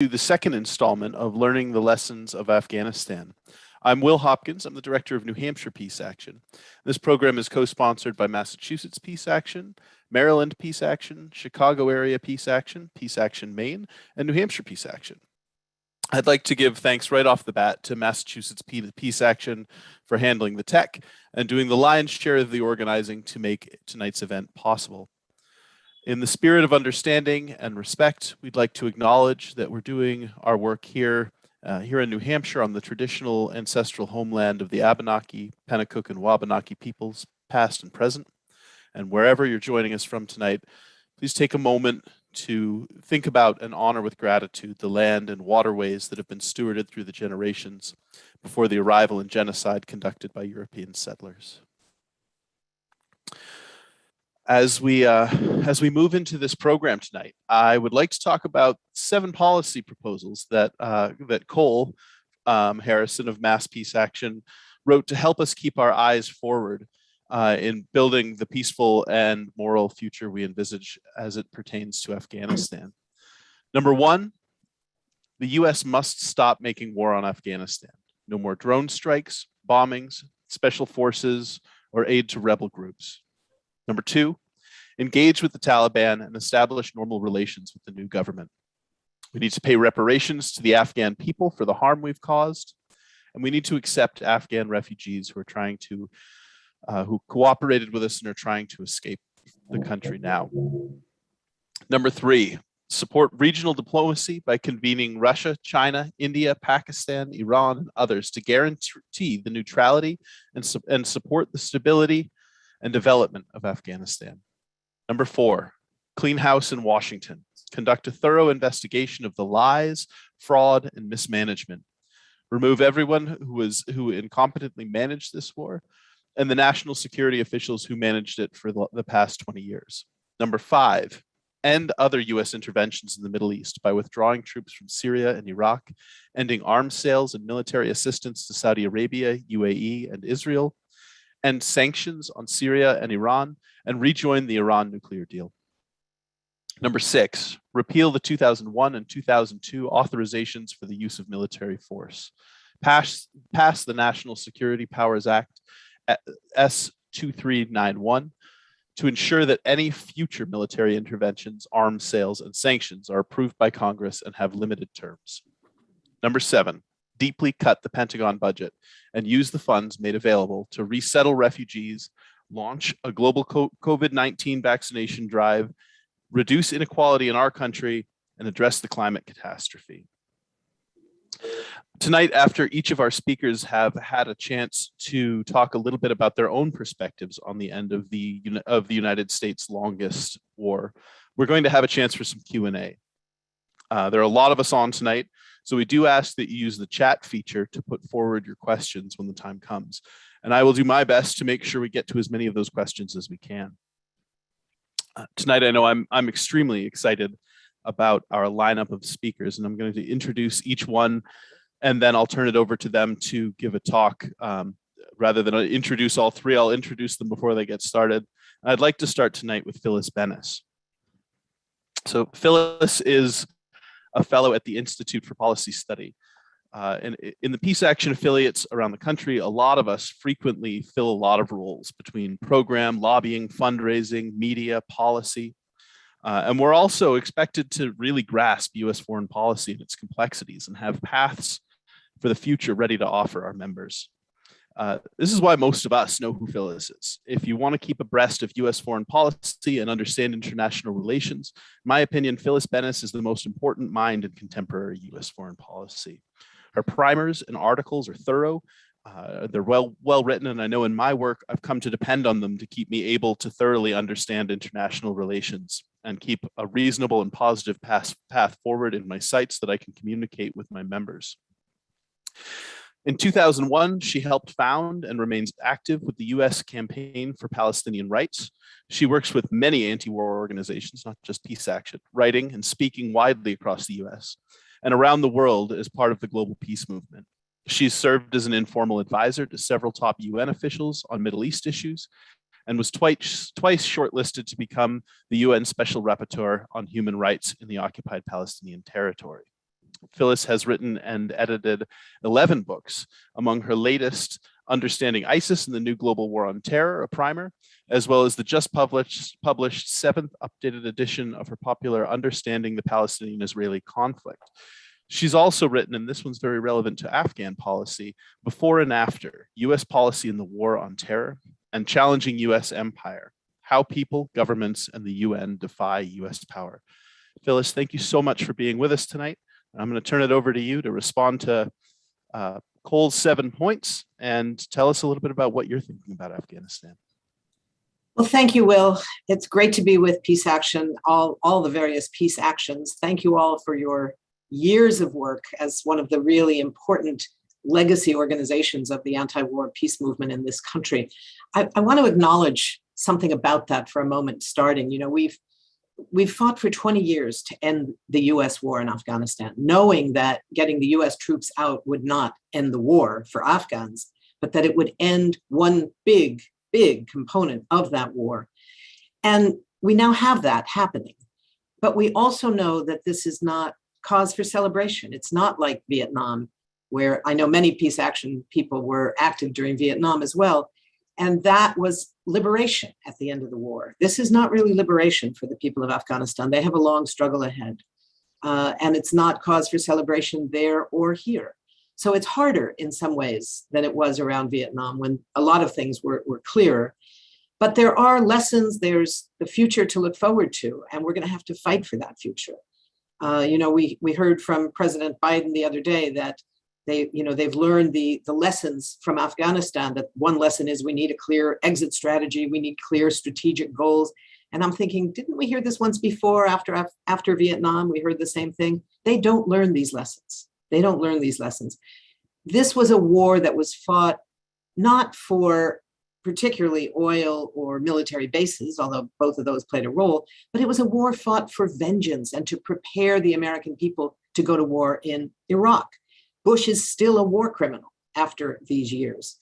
to the second installment of Learning the Lessons of Afghanistan. I'm Will Hopkins. I'm the director of New Hampshire Peace Action. This program is co-sponsored by Massachusetts Peace Action, Maryland Peace Action, Chicago Area Peace Action Maine, and New Hampshire Peace Action. I'd like to give thanks right off the bat to Massachusetts Peace Action for handling the tech and doing the lion's share of the organizing to make tonight's event possible. In the spirit of understanding and respect, we'd like to acknowledge that we're doing our work here in New Hampshire on the traditional ancestral homeland of the Abenaki, Pennacook, and Wabanaki peoples, past and present. And wherever you're joining us from tonight, please take a moment to think about and honor with gratitude the land and waterways that have been stewarded through the generations before the arrival and genocide conducted by European settlers. As we move into this program tonight, I would like to talk about 7 policy proposals that Cole Harrison of Mass Peace Action wrote to help us keep our eyes forward in building the peaceful and moral future we envisage as it pertains to Afghanistan. Number 1, the US must stop making war on Afghanistan. No more drone strikes, bombings, special forces, or aid to rebel groups. Number 2, engage with the Taliban and establish normal relations with the new government. We need to pay reparations to the Afghan people for the harm we've caused, and we need to accept Afghan refugees who who cooperated with us and are trying to escape the country now. Number 3, support regional diplomacy by convening Russia, China, India, Pakistan, Iran, and others to guarantee the neutrality and support the stability and development of Afghanistan. Number 4, clean house in Washington. Conduct a thorough investigation of the lies, fraud, and mismanagement. Remove everyone who incompetently managed this war and the national security officials who managed it for the past 20 years. Number 5, end other US interventions in the Middle East by withdrawing troops from Syria and Iraq, ending arms sales and military assistance to Saudi Arabia, UAE, and Israel, end sanctions on Syria and Iran, and rejoin the Iran nuclear deal. Number 6, repeal the 2001 and 2002 authorizations for the use of military force. Pass the National Security Powers Act S2391 to ensure that any future military interventions, arms sales, and sanctions are approved by Congress and have limited terms. Number 7, deeply cut the Pentagon budget and use the funds made available to resettle refugees, launch a global COVID-19 vaccination drive, reduce inequality in our country, and address the climate catastrophe. Tonight, after each of our speakers have had a chance to talk a little bit about their own perspectives on the end of the United States' longest war, we're going to have a chance for some Q&A. There are a lot of us on tonight, so we do ask that you use the chat feature to put forward your questions when the time comes. And I will do my best to make sure we get to as many of those questions as we can. Tonight, I know I'm extremely excited about our lineup of speakers, and I'm going to introduce each one, and then I'll turn it over to them to give a talk. Rather than introduce all 3, I'll introduce them before they get started. I'd like to start tonight with Phyllis Bennis. So Phyllis is a fellow at the Institute for Policy Study. And in the Peace Action affiliates around the country, a lot of us frequently fill a lot of roles between program, lobbying, fundraising, media, policy. And we're also expected to really grasp US foreign policy and its complexities and have paths for the future ready to offer our members. This is why most of us know who Phyllis is. If you want to keep abreast of US foreign policy and understand international relations, in my opinion, Phyllis Bennis is the most important mind in contemporary US foreign policy. Her primers and articles are thorough. They're well written, and I know in my work, I've come to depend on them to keep me able to thoroughly understand international relations and keep a reasonable and positive path forward in my sites that I can communicate with my members. In 2001, she helped found and remains active with the US Campaign for Palestinian Rights. She works with many anti-war organizations, not just Peace Action, writing and speaking widely across the US and around the world as part of the global peace movement. She's served as an informal advisor to several top UN officials on Middle East issues and was twice shortlisted to become the UN Special Rapporteur on Human Rights in the occupied Palestinian territory. Phyllis has written and edited 11 books, among her latest, Understanding ISIS and the New Global War on Terror, a primer, as well as the just published seventh updated edition of her popular Understanding the Palestinian-Israeli Conflict. She's also written, and this one's very relevant to Afghan policy, Before and After, US Policy in the War on Terror and Challenging US Empire, How People, Governments, and the UN Defy US Power. Phyllis, thank you so much for being with us tonight. I'm going to turn it over to you to respond to Cole's 7 points and tell us a little bit about what you're thinking about Afghanistan. Well, thank you, Will. It's great to be with Peace Action, all the various peace actions. Thank you all for your years of work as one of the really important legacy organizations of the anti-war peace movement in this country. I want to acknowledge something about that for a moment, starting. You know, we've fought for 20 years to end the US war in Afghanistan, knowing that getting the US troops out would not end the war for Afghans, but that it would end one big component of that war. And we now have that happening. But we also know that this is not cause for celebration. It's not like Vietnam, where I know many peace action people were active during Vietnam as well. And that was liberation at the end of the war. This is not really liberation for the people of Afghanistan. They have a long struggle ahead. And it's not cause for celebration there or here. So it's harder in some ways than it was around Vietnam, when a lot of things were clearer. But there are lessons, there's the future to look forward to, and we're going to have to fight for that future. We heard from President Biden the other day that they've learned the lessons from Afghanistan, that one lesson is we need a clear exit strategy, we need clear strategic goals. And I'm thinking, didn't we hear this once before after Vietnam? We heard the same thing. They don't learn these lessons. They don't learn these lessons. This was a war that was fought not for particularly oil or military bases, although both of those played a role, but it was a war fought for vengeance and to prepare the American people to go to war in Iraq. Bush is still a war criminal after these years.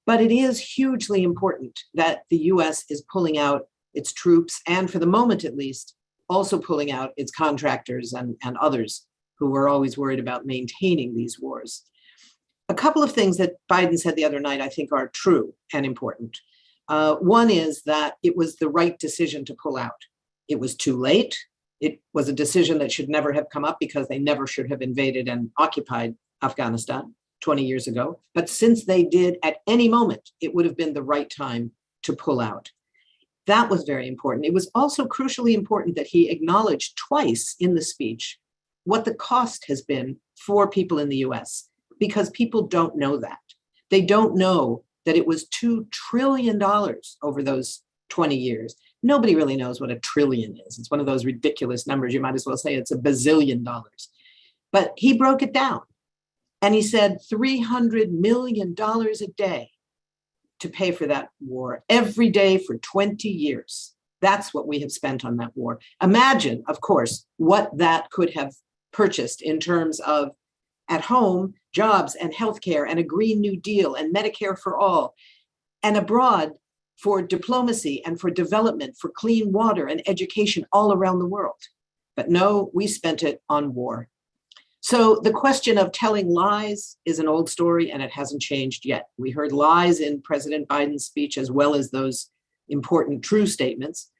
But it is hugely important that the US is pulling out its troops, and for the moment at least, also pulling out its contractors and others who were always worried about maintaining these wars. A couple of things that Biden said the other night I think are true and important. One is that it was the right decision to pull out. It was too late. It was a decision that should never have come up because they never should have invaded and occupied Afghanistan 20 years ago. But since they did, at any moment, it would have been the right time to pull out. That was very important. It was also crucially important that he acknowledged twice in the speech what the cost has been for people in the US, because people don't know that. They don't know that it was $2 trillion over those 20 years. Nobody really knows what a trillion is. It's one of those ridiculous numbers. You might as well say it's $1 bazillion. But he broke it down and he said $300 million a day to pay for that war every day for 20 years. That's what we have spent on that war. Imagine, of course, what that could have purchased in terms of at home, jobs and healthcare and a Green New Deal and Medicare for all, and abroad for diplomacy and for development, for clean water and education all around the world. But no, we spent it on war. So the question of telling lies is an old story and it hasn't changed yet. We heard lies in President Biden's speech as well as those important true statements.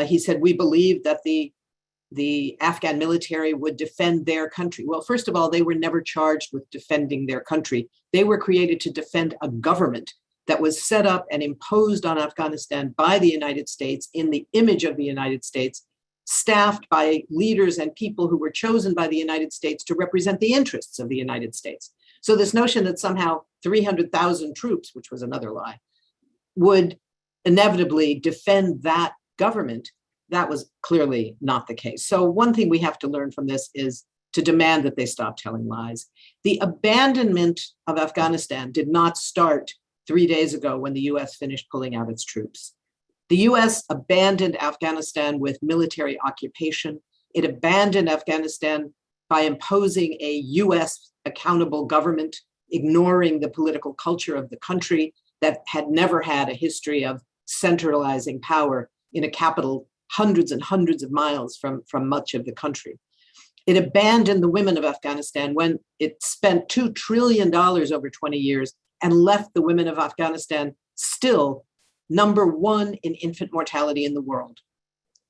He said, we believe that the Afghan military would defend their country. Well, first of all, they were never charged with defending their country. They were created to defend a government that was set up and imposed on Afghanistan by the United States in the image of the United States, staffed by leaders and people who were chosen by the United States to represent the interests of the United States. So this notion that somehow 300,000 troops, which was another lie, would inevitably defend that government, that was clearly not the case. So one thing we have to learn from this is to demand that they stop telling lies. The abandonment of Afghanistan did not start 3 days ago when the US finished pulling out its troops. The US abandoned Afghanistan with military occupation. It abandoned Afghanistan by imposing a US accountable government, ignoring the political culture of the country that had never had a history of centralizing power in a capital hundreds and hundreds of miles from much of the country. It abandoned the women of Afghanistan when it spent $2 trillion over 20 years and left the women of Afghanistan still #1 in infant mortality in the world.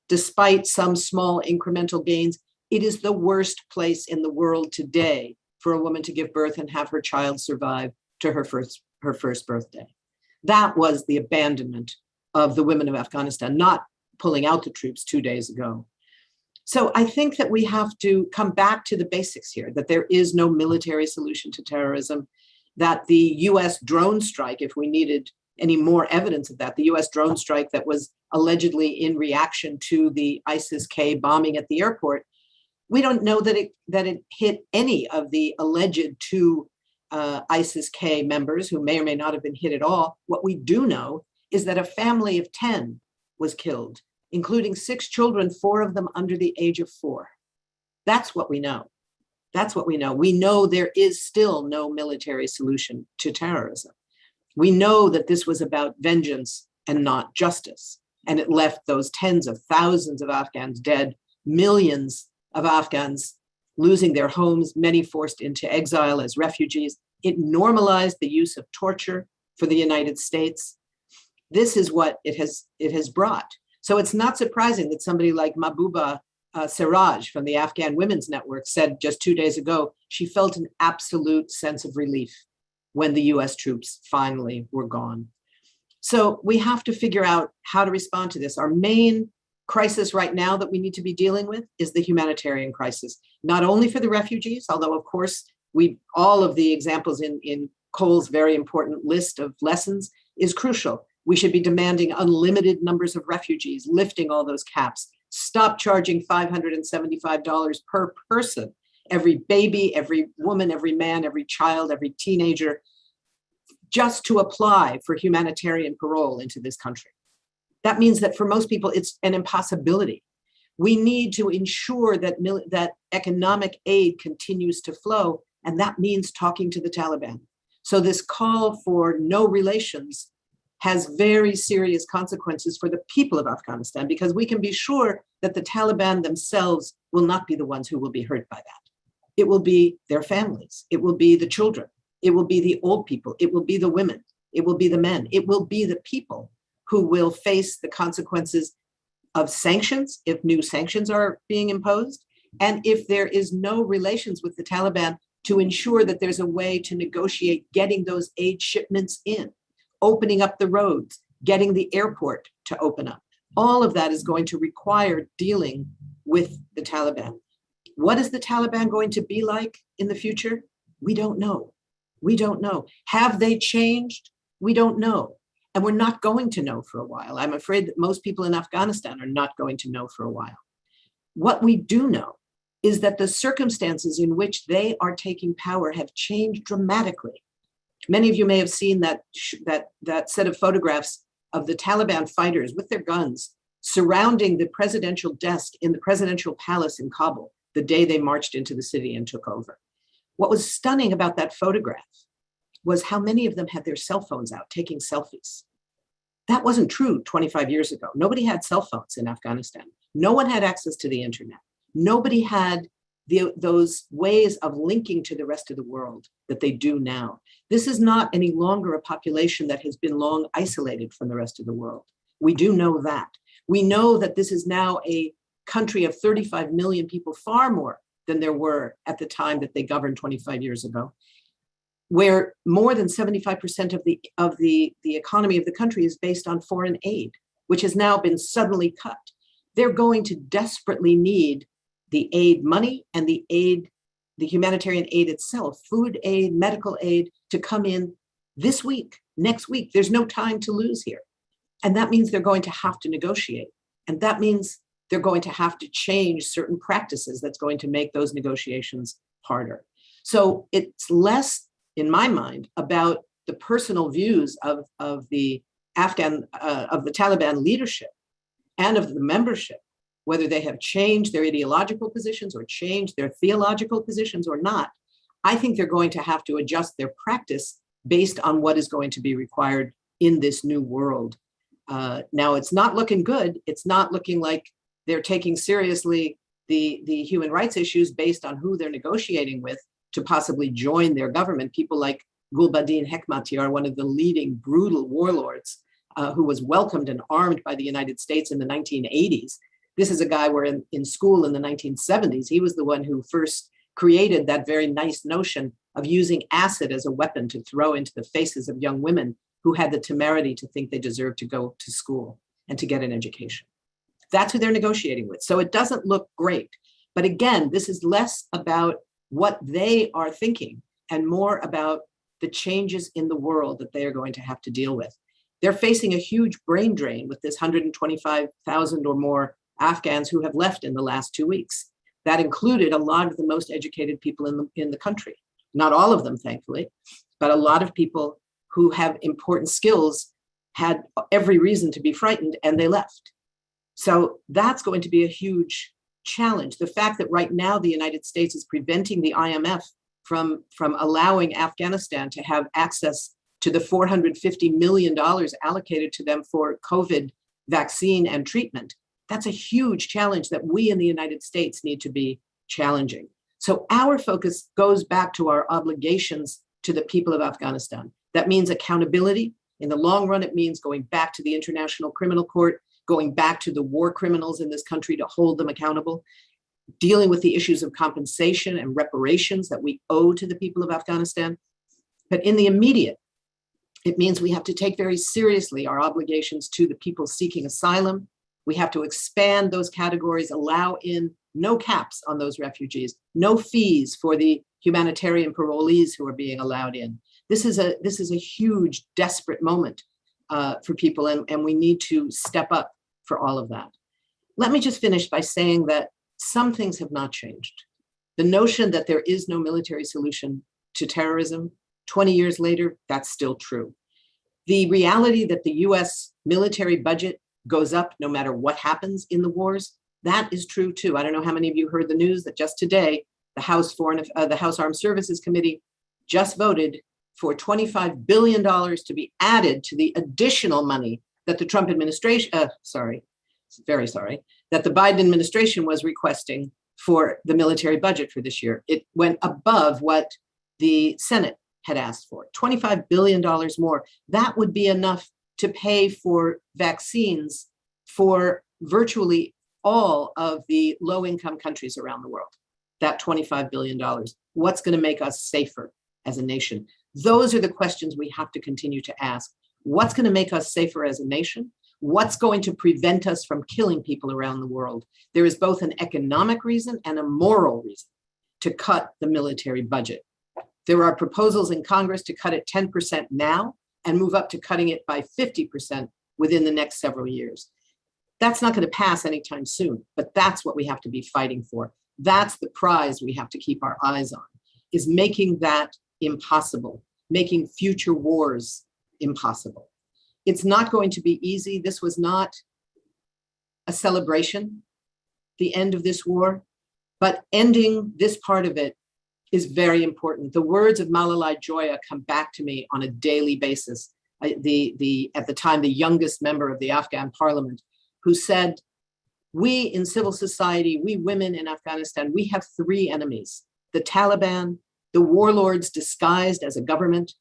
Despite some small incremental gains, it is the worst place in the world today for a woman to give birth and have her child survive to her first birthday. That was the abandonment of the women of Afghanistan, not pulling out the troops 2 days ago. So I think that we have to come back to the basics here, that there is no military solution to terrorism, that the US drone strike, if we needed any more evidence of that, the US drone strike that was allegedly in reaction to the ISIS-K bombing at the airport, we don't know that it hit any of the alleged 2 ISIS-K members who may or may not have been hit at all. What we do know is that a family of 10 was killed, including 6 children, 4 of them under the age of 4. That's what we know. That's what we know. We know there is still no military solution to terrorism. We know that this was about vengeance and not justice. And it left those tens of thousands of Afghans dead, millions of Afghans losing their homes, many forced into exile as refugees. It normalized the use of torture for the United States. This is what it has brought. So it's not surprising that somebody like Mahbouba Siraj from the Afghan Women's Network said just 2 days ago, she felt an absolute sense of relief when the US troops finally were gone. So we have to figure out how to respond to this. Our main crisis right now that we need to be dealing with is the humanitarian crisis, not only for the refugees, although of course all of the examples in Cole's very important list of lessons is crucial. We should be demanding unlimited numbers of refugees, lifting all those caps, stop charging $575 per person, every baby, every woman, every man, every child, every teenager, just to apply for humanitarian parole into this country. That means that for most people, it's an impossibility. We need to ensure that economic aid continues to flow, and that means talking to the Taliban. So this call for no relations has very serious consequences for the people of Afghanistan, because we can be sure that the Taliban themselves will not be the ones who will be hurt by that. It will be their families. It will be the children. It will be the old people. It will be the women. It will be the men. It will be the people who will face the consequences of sanctions, if new sanctions are being imposed, and if there is no relations with the Taliban to ensure that there's a way to negotiate getting those aid shipments in, opening up the roads, getting the airport to open up. All of that is going to require dealing with the Taliban. What is the Taliban going to be like in the future? We don't know. We don't know. Have they changed? We don't know. And we're not going to know for a while. I'm afraid that most people in Afghanistan are not going to know for a while. What we do know is that the circumstances in which they are taking power have changed dramatically. Many of you may have seen that set of photographs of the Taliban fighters with their guns surrounding the presidential desk in the presidential palace in Kabul the day they marched into the city and took over. What was stunning about that photograph was how many of them had their cell phones out taking selfies. That wasn't true 25 years ago. Nobody had cell phones in Afghanistan. No one had access to the internet. Nobody had those ways of linking to the rest of the world that they do now. This is not any longer a population that has been long isolated from the rest of the world. We do know that. We know that this is now a country of 35 million people, far more than there were at the time that they governed 25 years ago, where more than 75% of the economy of the country is based on foreign aid, which has now been suddenly cut. They're going to desperately need the aid money and the humanitarian aid itself, food aid, medical aid, to come in this week, next week. There's no time to lose here. And that means they're going to have to negotiate. And that means they're going to have to change certain practices that's going to make those negotiations harder. So it's less, in my mind, about the personal views of the Taliban leadership and of the membership, whether they have changed their ideological positions or changed their theological positions or not. I think they're going to have to adjust their practice based on what is going to be required in this new world. Now, it's not looking good. It's not looking like they're taking seriously the human rights issues based on who they're negotiating with to possibly join their government. People like Gulbuddin Hekmatyar, one of the leading brutal warlords who was welcomed and armed by the United States in the 1980s. This is a guy where in school in the 1970s, he was the one who first created that very nice notion of using acid as a weapon to throw into the faces of young women who had the temerity to think they deserved to go to school and to get an education. That's who they're negotiating with. So it doesn't look great. But again, this is less about what they are thinking and more about the changes in the world that they are going to have to deal with. They're facing a huge brain drain with this 125,000 or more Afghans who have left in the last 2 weeks. That included a lot of the most educated people in the country. Not all of them, thankfully, but a lot of people who have important skills had every reason to be frightened and they left. So that's going to be a huge challenge. The fact that right now the United States is preventing the IMF from allowing Afghanistan to have access to the $450 million allocated to them for COVID vaccine and treatment, that's a huge challenge that we in the United States need to be challenging. So our focus goes back to our obligations to the people of Afghanistan. That means accountability. In the long run, it means going back to the International Criminal Court, going back to the war criminals in this country to hold them accountable, dealing with the issues of compensation and reparations that we owe to the people of Afghanistan. But in the immediate, it means we have to take very seriously our obligations to the people seeking asylum. We have to expand those categories, allow in no caps on those refugees, no fees for the humanitarian parolees who are being allowed in. This is a huge, desperate moment for people, and we need to step up for all of that. Let me just finish by saying that some things have not changed. The notion that there is no military solution to terrorism, 20 years later, that's still true. The reality that the US military budget goes up no matter what happens in the wars, that is true too. I don't know how many of you heard the news that just today, the House Armed Services Committee just voted for $25 billion to be added to the additional money that the Trump administration, that the Biden administration was requesting for the military budget for this year. It went above what the Senate had asked for, $25 billion more. That would be enough to pay for vaccines for virtually all of the low-income countries around the world. That $25 billion. What's going to make us safer as a nation? Those are the questions we have to continue to ask. What's going to make us safer as a nation? What's going to prevent us from killing people around the world? There is both an economic reason and a moral reason to cut the military budget. There are proposals in Congress to cut it 10% now and move up to cutting it by 50% within the next several years. That's not going to pass anytime soon, but that's what we have to be fighting for. That's the prize we have to keep our eyes on, is making that impossible, making future wars impossible. It's not going to be easy. This was not a celebration, the end of this war, but ending this part of it is very important. The words of Malalai Joya come back to me on a daily basis. At the time, the youngest member of the Afghan parliament, who said, we in civil society, we women in Afghanistan, we have three enemies: the Taliban, the warlords disguised as a government,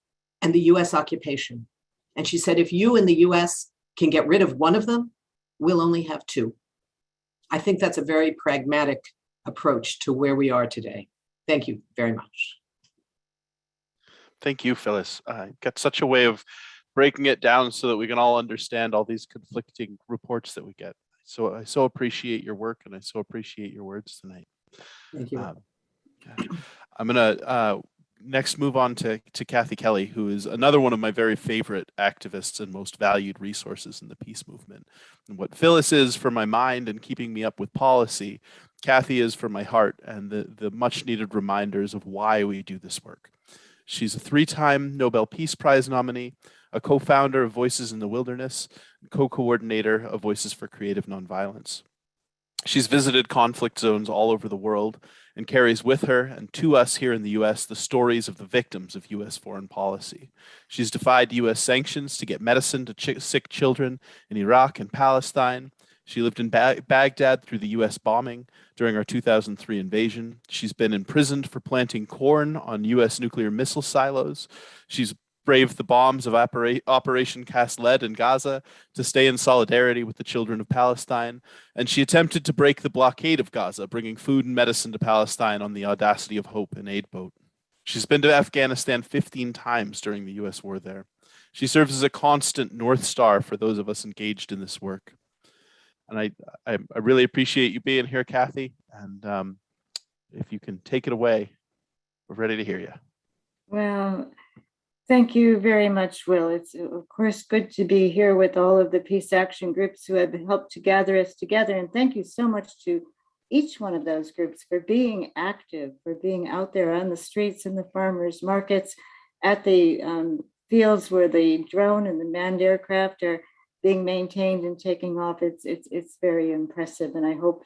and the US occupation. And she said, if you in the US can get rid of one of them, we'll only have two. I think that's a very pragmatic approach to where we are today. Thank you very much. Thank you, Phyllis. Got such a way of breaking it down so that we can all understand all these conflicting reports that we get. So I so appreciate your work, and I so appreciate your words tonight. Thank you. I'm gonna next move on to Kathy Kelly, who is another one of my very favorite activists and most valued resources in the peace movement. And what Phyllis is for my mind and keeping me up with policy, Kathy is for my heart and the much needed reminders of why we do this work. She's a 3-time Nobel Peace Prize nominee, a co-founder of Voices in the Wilderness, and co-coordinator of Voices for Creative Nonviolence. She's visited conflict zones all over the world and carries with her and to us here in the US the stories of the victims of US foreign policy. She's defied US sanctions to get medicine to sick children in Iraq and Palestine. She lived in Baghdad through the US bombing during our 2003 invasion. She's been imprisoned for planting corn on US nuclear missile silos. She's braved the bombs of Operation Cast Lead in Gaza to stay in solidarity with the children of Palestine. And she attempted to break the blockade of Gaza, bringing food and medicine to Palestine on the Audacity of Hope, an aid boat. She's been to Afghanistan 15 times during the US war there. She serves as a constant North Star for those of us engaged in this work. And I really appreciate you being here, Kathy. And if you can take it away, we're ready to hear you. Well, thank you very much, Will. It's, of course, good to be here with all of the peace action groups who have helped to gather us together. And thank you so much to each one of those groups for being active, for being out there on the streets, in the farmers markets, at the fields where the drone and the manned aircraft are being maintained and taking off. It's very impressive. And I hope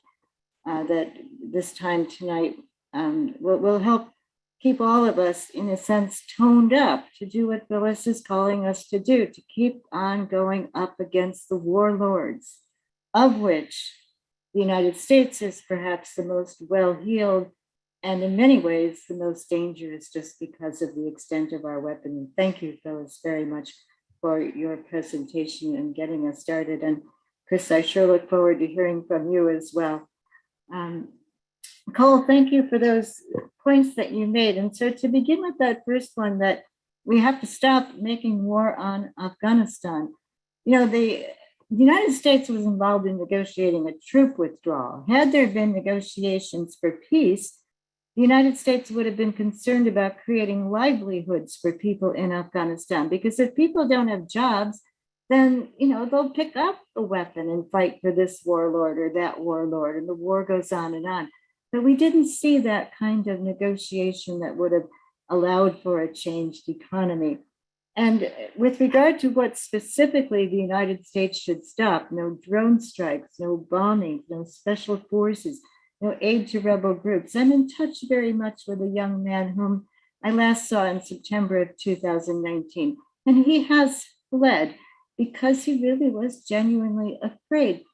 that this time tonight will help keep all of us, in a sense, toned up to do what Phyllis is calling us to do, to keep on going up against the warlords, of which the United States is perhaps the most well-heeled and in many ways the most dangerous, just because of the extent of our weapons. Thank you, Phyllis, very much for your presentation and getting us started. And Chris, I sure look forward to hearing from you as well. Cole, thank you for those points that you made. And so to begin with that first one, that we have to stop making war on Afghanistan. You know, the United States was involved in negotiating a troop withdrawal. Had there been negotiations for peace, the United States would have been concerned about creating livelihoods for people in Afghanistan, because if people don't have jobs, then, you know, they'll pick up a weapon and fight for this warlord or that warlord, and the war goes on and on. But we didn't see that kind of negotiation that would have allowed for a changed economy. And with regard to what specifically the United States should stop, no drone strikes, no bombings, no special forces, no aid to rebel groups. I'm in touch very much with a young man whom I last saw in September of 2019. And he has fled because he really was genuinely afraid.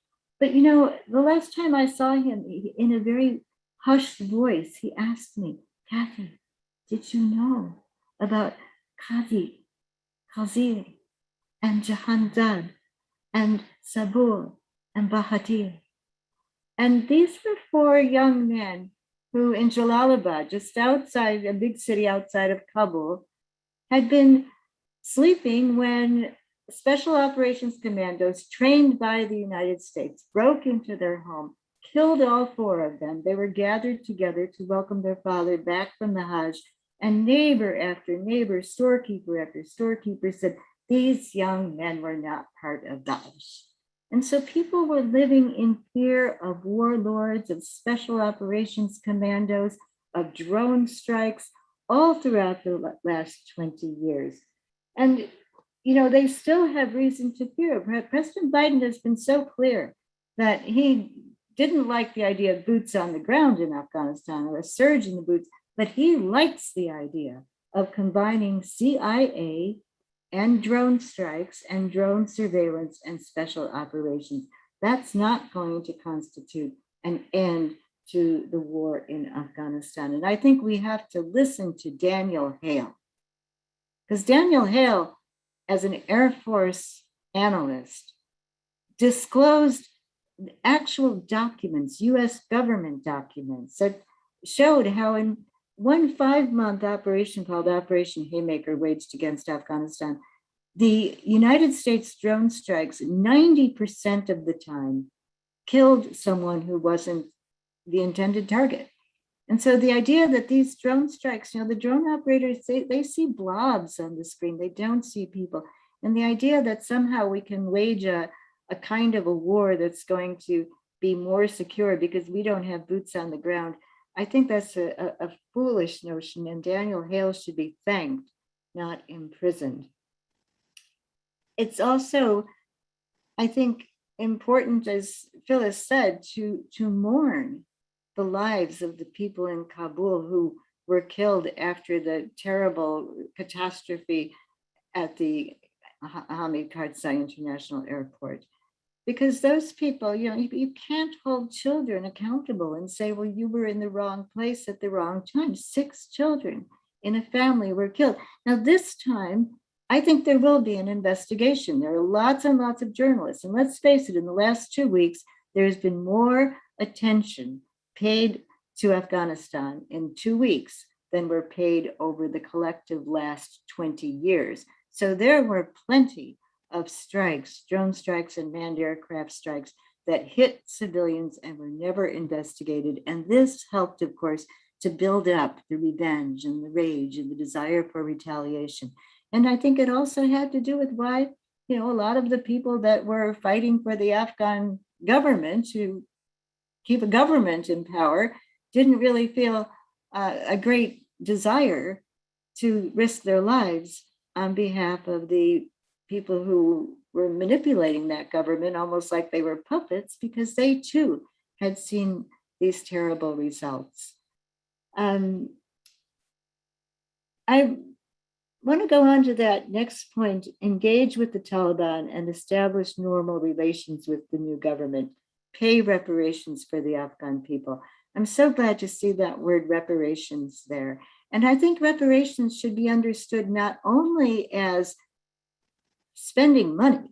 But, you know, the last time I saw him, in a very hushed voice, he asked me, Kathy, did you know about Qadi, Khazir, and Jahanzad, and Sabur, and Bahadir? And these were 4 young men who, in Jalalabad, just outside a big city outside of Kabul, had been sleeping when Special Operations Commandos trained by the United States broke into their home, killed all 4 of them. They were gathered together to welcome their father back from the Hajj, and neighbor after neighbor, storekeeper after storekeeper said, these young men were not part of Daesh. And so people were living in fear of warlords, of Special Operations Commandos, of drone strikes, all throughout the last 20 years. And, you know, they still have reason to fear. President Biden has been so clear that he didn't like the idea of boots on the ground in Afghanistan, or a surge in the boots, but he likes the idea of combining CIA and drone strikes and drone surveillance and special operations. That's not going to constitute an end to the war in Afghanistan. And I think we have to listen to Daniel Hale, because Daniel Hale, as an Air Force analyst, disclosed actual documents, US government documents, that showed how in one 5-month operation called Operation Haymaker waged against Afghanistan, the United States drone strikes 90% of the time killed someone who wasn't the intended target. And so the idea that these drone strikes, you know, the drone operators, they see blobs on the screen, they don't see people. And the idea that somehow we can wage a kind of a war that's going to be more secure because we don't have boots on the ground, I think that's a foolish notion, and Daniel Hale should be thanked, not imprisoned. It's also, I think, important, as Phyllis said, to mourn the lives of the people in Kabul who were killed after the terrible catastrophe at the Hamid Karzai International Airport. because those people, you can't hold children accountable and say, well, you were in the wrong place at the wrong time. 6 children in a family were killed. Now, this time, I think there will be an investigation. There are lots and lots of journalists. And let's face it, in the last 2 weeks, there's been more attention paid to Afghanistan in 2 weeks than were paid over the collective last 20 years. So there were plenty of strikes, drone strikes and manned aircraft strikes that hit civilians and were never investigated. And this helped, of course, to build up the revenge and the rage and the desire for retaliation. And I think it also had to do with why, a lot of the people that were fighting for the Afghan government to keep a government in power didn't really feel a great desire to risk their lives on behalf of the people who were manipulating that government, almost like they were puppets, because they too had seen these terrible results. I want to go on to that next point: engage with the Taliban and establish normal relations with the new government, pay reparations for the Afghan people. I'm so glad to see that word reparations there. And I think reparations should be understood not only as spending money.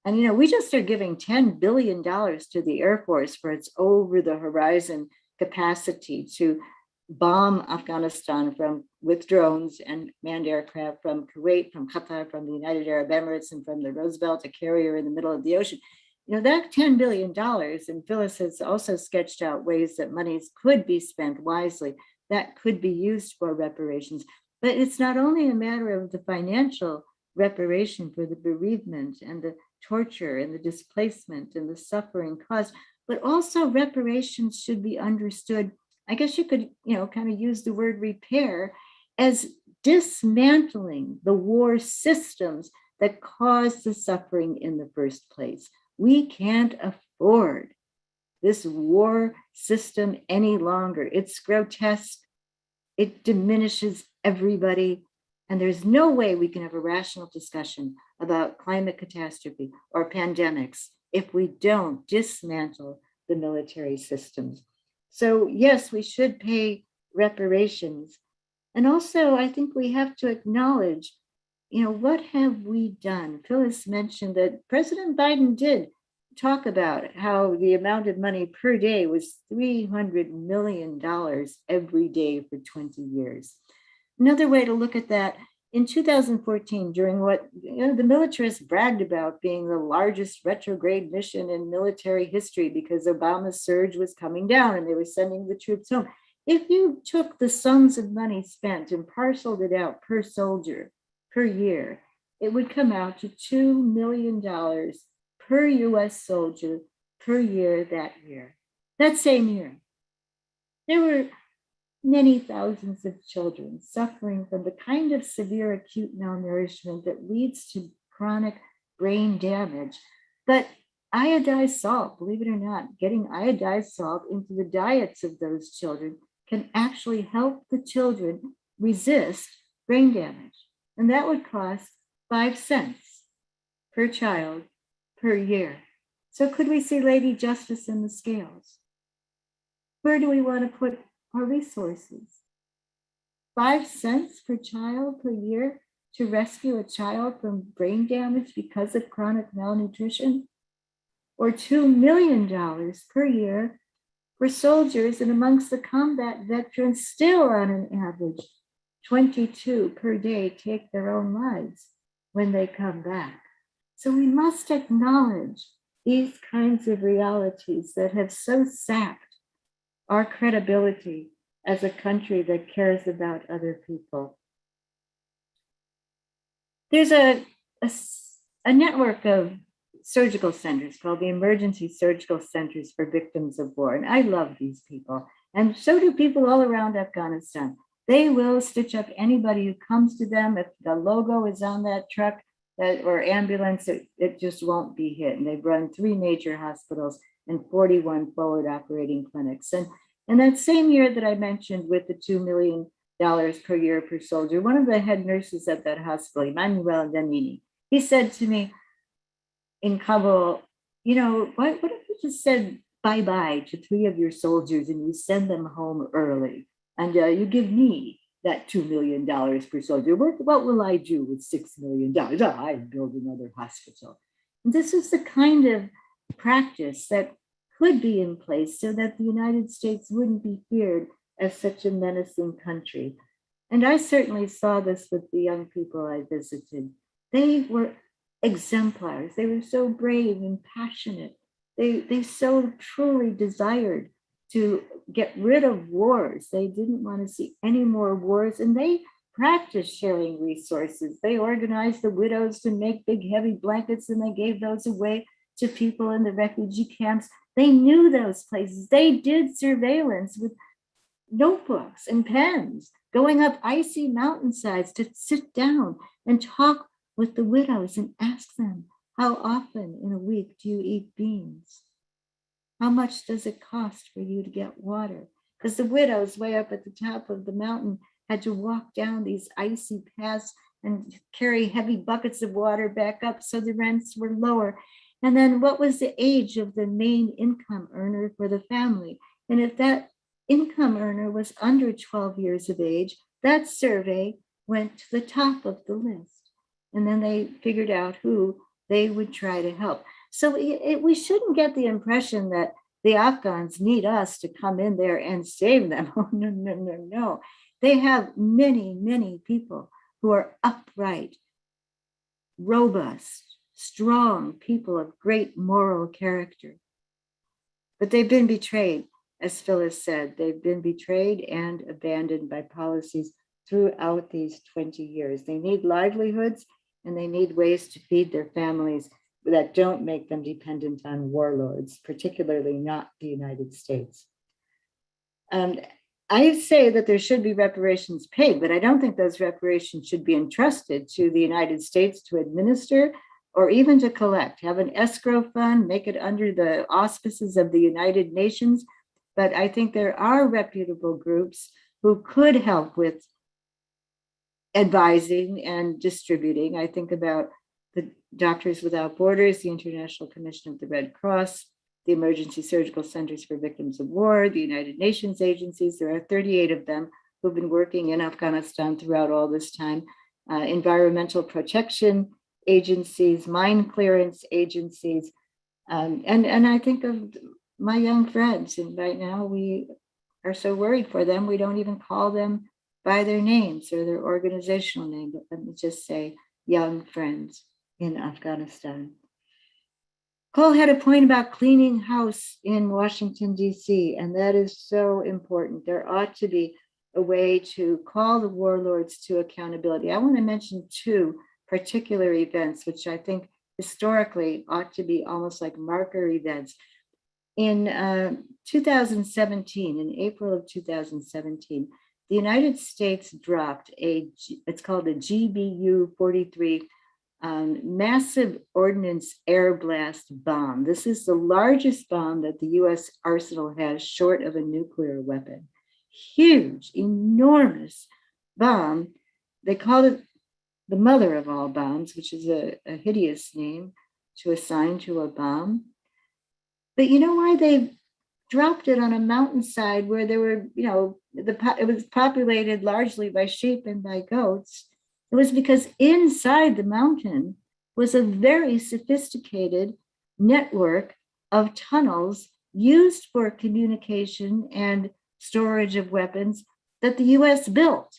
And, we just are giving $10 billion to the Air Force for its over the horizon capacity to bomb Afghanistan with drones and manned aircraft from Kuwait, from Qatar, from the United Arab Emirates, and from the Roosevelt, a carrier in the middle of the ocean. That $10 billion, and Phyllis has also sketched out ways that monies could be spent wisely, that could be used for reparations. But it's not only a matter of the financial reparation for the bereavement and the torture and the displacement and the suffering caused, but also reparations should be understood. I guess you could, kind of use the word repair as dismantling the war systems that caused the suffering in the first place. We can't afford this war system any longer. It's grotesque. It diminishes everybody. And there's no way we can have a rational discussion about climate catastrophe or pandemics if we don't dismantle the military systems. So yes, we should pay reparations. And also, I think we have to acknowledge, what have we done? Phyllis mentioned that President Biden did talk about how the amount of money per day was $300 million every day for 20 years. Another way to look at that, in 2014, during what the militarists bragged about being the largest retrograde mission in military history because Obama's surge was coming down and they were sending the troops home. If you took the sums of money spent and parceled it out per soldier per year, it would come out to $2 million per US soldier per year that year. That same year, there were many thousands of children suffering from the kind of severe acute malnourishment that leads to chronic brain damage. But iodized salt, believe it or not, getting iodized salt into the diets of those children can actually help the children resist brain damage. And that would cost 5 cents per child per year. So could we see Lady Justice in the scales? Where do we want to put our resources? 5 cents per child per year to rescue a child from brain damage because of chronic malnutrition? Or $2 million per year for soldiers, and amongst the combat veterans, still on an average, 22 per day take their own lives when they come back. So we must acknowledge these kinds of realities that have so sapped our credibility as a country that cares about other people. There's a network of surgical centers called the Emergency Surgical Centers for Victims of War. And I love these people. And so do people all around Afghanistan. They will stitch up anybody who comes to them. If the logo is on that truck or ambulance, it just won't be hit. And they've run 3 major hospitals and 41 forward operating clinics. And that same year that I mentioned with the $2 million per year per soldier, one of the head nurses at that hospital, Emmanuel Danini, he said to me in Kabul, what if you just said bye-bye to 3 of your soldiers and you send them home early and you give me that $2 million per soldier? What will I do with $6 million? Oh, I build another hospital. And this is the kind of practice that could be in place so that the United States wouldn't be feared as such a menacing country. And I certainly saw this with the young people I visited. They were exemplars. They were so brave and passionate. They so truly desired to get rid of wars. They didn't want to see any more wars, and they practiced sharing resources. They organized the widows to make big, heavy blankets, and they gave those away to people in the refugee camps. They knew those places. They did surveillance with notebooks and pens, going up icy mountainsides to sit down and talk with the widows and ask them, how often in a week do you eat beans? How much does it cost for you to get water? Because the widows way up at the top of the mountain had to walk down these icy paths and carry heavy buckets of water back up, so the rents were lower. And then what was the age of the main income earner for the family? And if that income earner was under 12 years of age, that survey went to the top of the list. And then they figured out who they would try to help. So we shouldn't get the impression that the Afghans need us to come in there and save them. Oh, no, no, no, no. They have many, many people who are upright, robust, strong people of great moral character. But they've been betrayed, as Phyllis said. They've been betrayed and abandoned by policies throughout these 20 years. They need livelihoods, and they need ways to feed their families that don't make them dependent on warlords, particularly not the United States. I say that there should be reparations paid, but I don't think those reparations should be entrusted to the United States to administer or even to collect. Have an escrow fund, make it under the auspices of the United Nations. But I think there are reputable groups who could help with advising and distributing. I think about the Doctors Without Borders, the International Commission of the Red Cross, the Emergency Surgical Centers for Victims of War, the United Nations agencies. There are 38 of them who've been working in Afghanistan throughout all this time. Environmental protection agencies, mine clearance agencies. And I think of my young friends, and right now we are so worried for them, we don't even call them by their names or their organizational name, but let me just say young friends in Afghanistan. Cole had a point about cleaning house in Washington, D.C., and that is so important. There ought to be a way to call the warlords to accountability. I want to mention two particular events, which I think historically ought to be almost like marker events. In 2017, in April of 2017, the United States dropped it's called a GBU-43 massive ordnance air blast bomb. This is the largest bomb that the US arsenal has short of a nuclear weapon. Huge, enormous bomb. They called it the mother of all bombs, which is a hideous name to assign to a bomb. But you know why they dropped it on a mountainside where there were, it was populated largely by sheep and by goats? It was because inside the mountain was a very sophisticated network of tunnels used for communication and storage of weapons that the US built.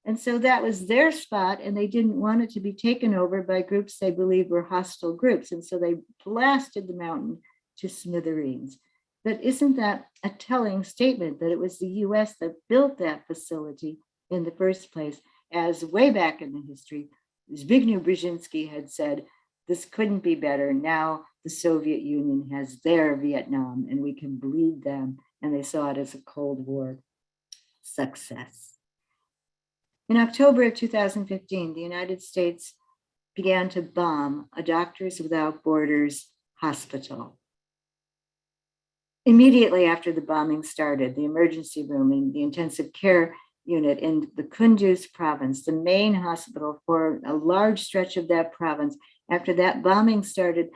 And so that was their spot, and they didn't want it to be taken over by groups they believed were hostile groups. And so they blasted the mountain to smithereens. But isn't that a telling statement that it was the US that built that facility in the first place, as way back in the history, Zbigniew Brzezinski had said, this couldn't be better. Now the Soviet Union has their Vietnam and we can bleed them. And they saw it as a Cold War success. In October of 2015, the United States began to bomb a Doctors Without Borders hospital. Immediately after the bombing started, the emergency room in the intensive care unit in the Kunduz province, the main hospital for a large stretch of that province, after that bombing started,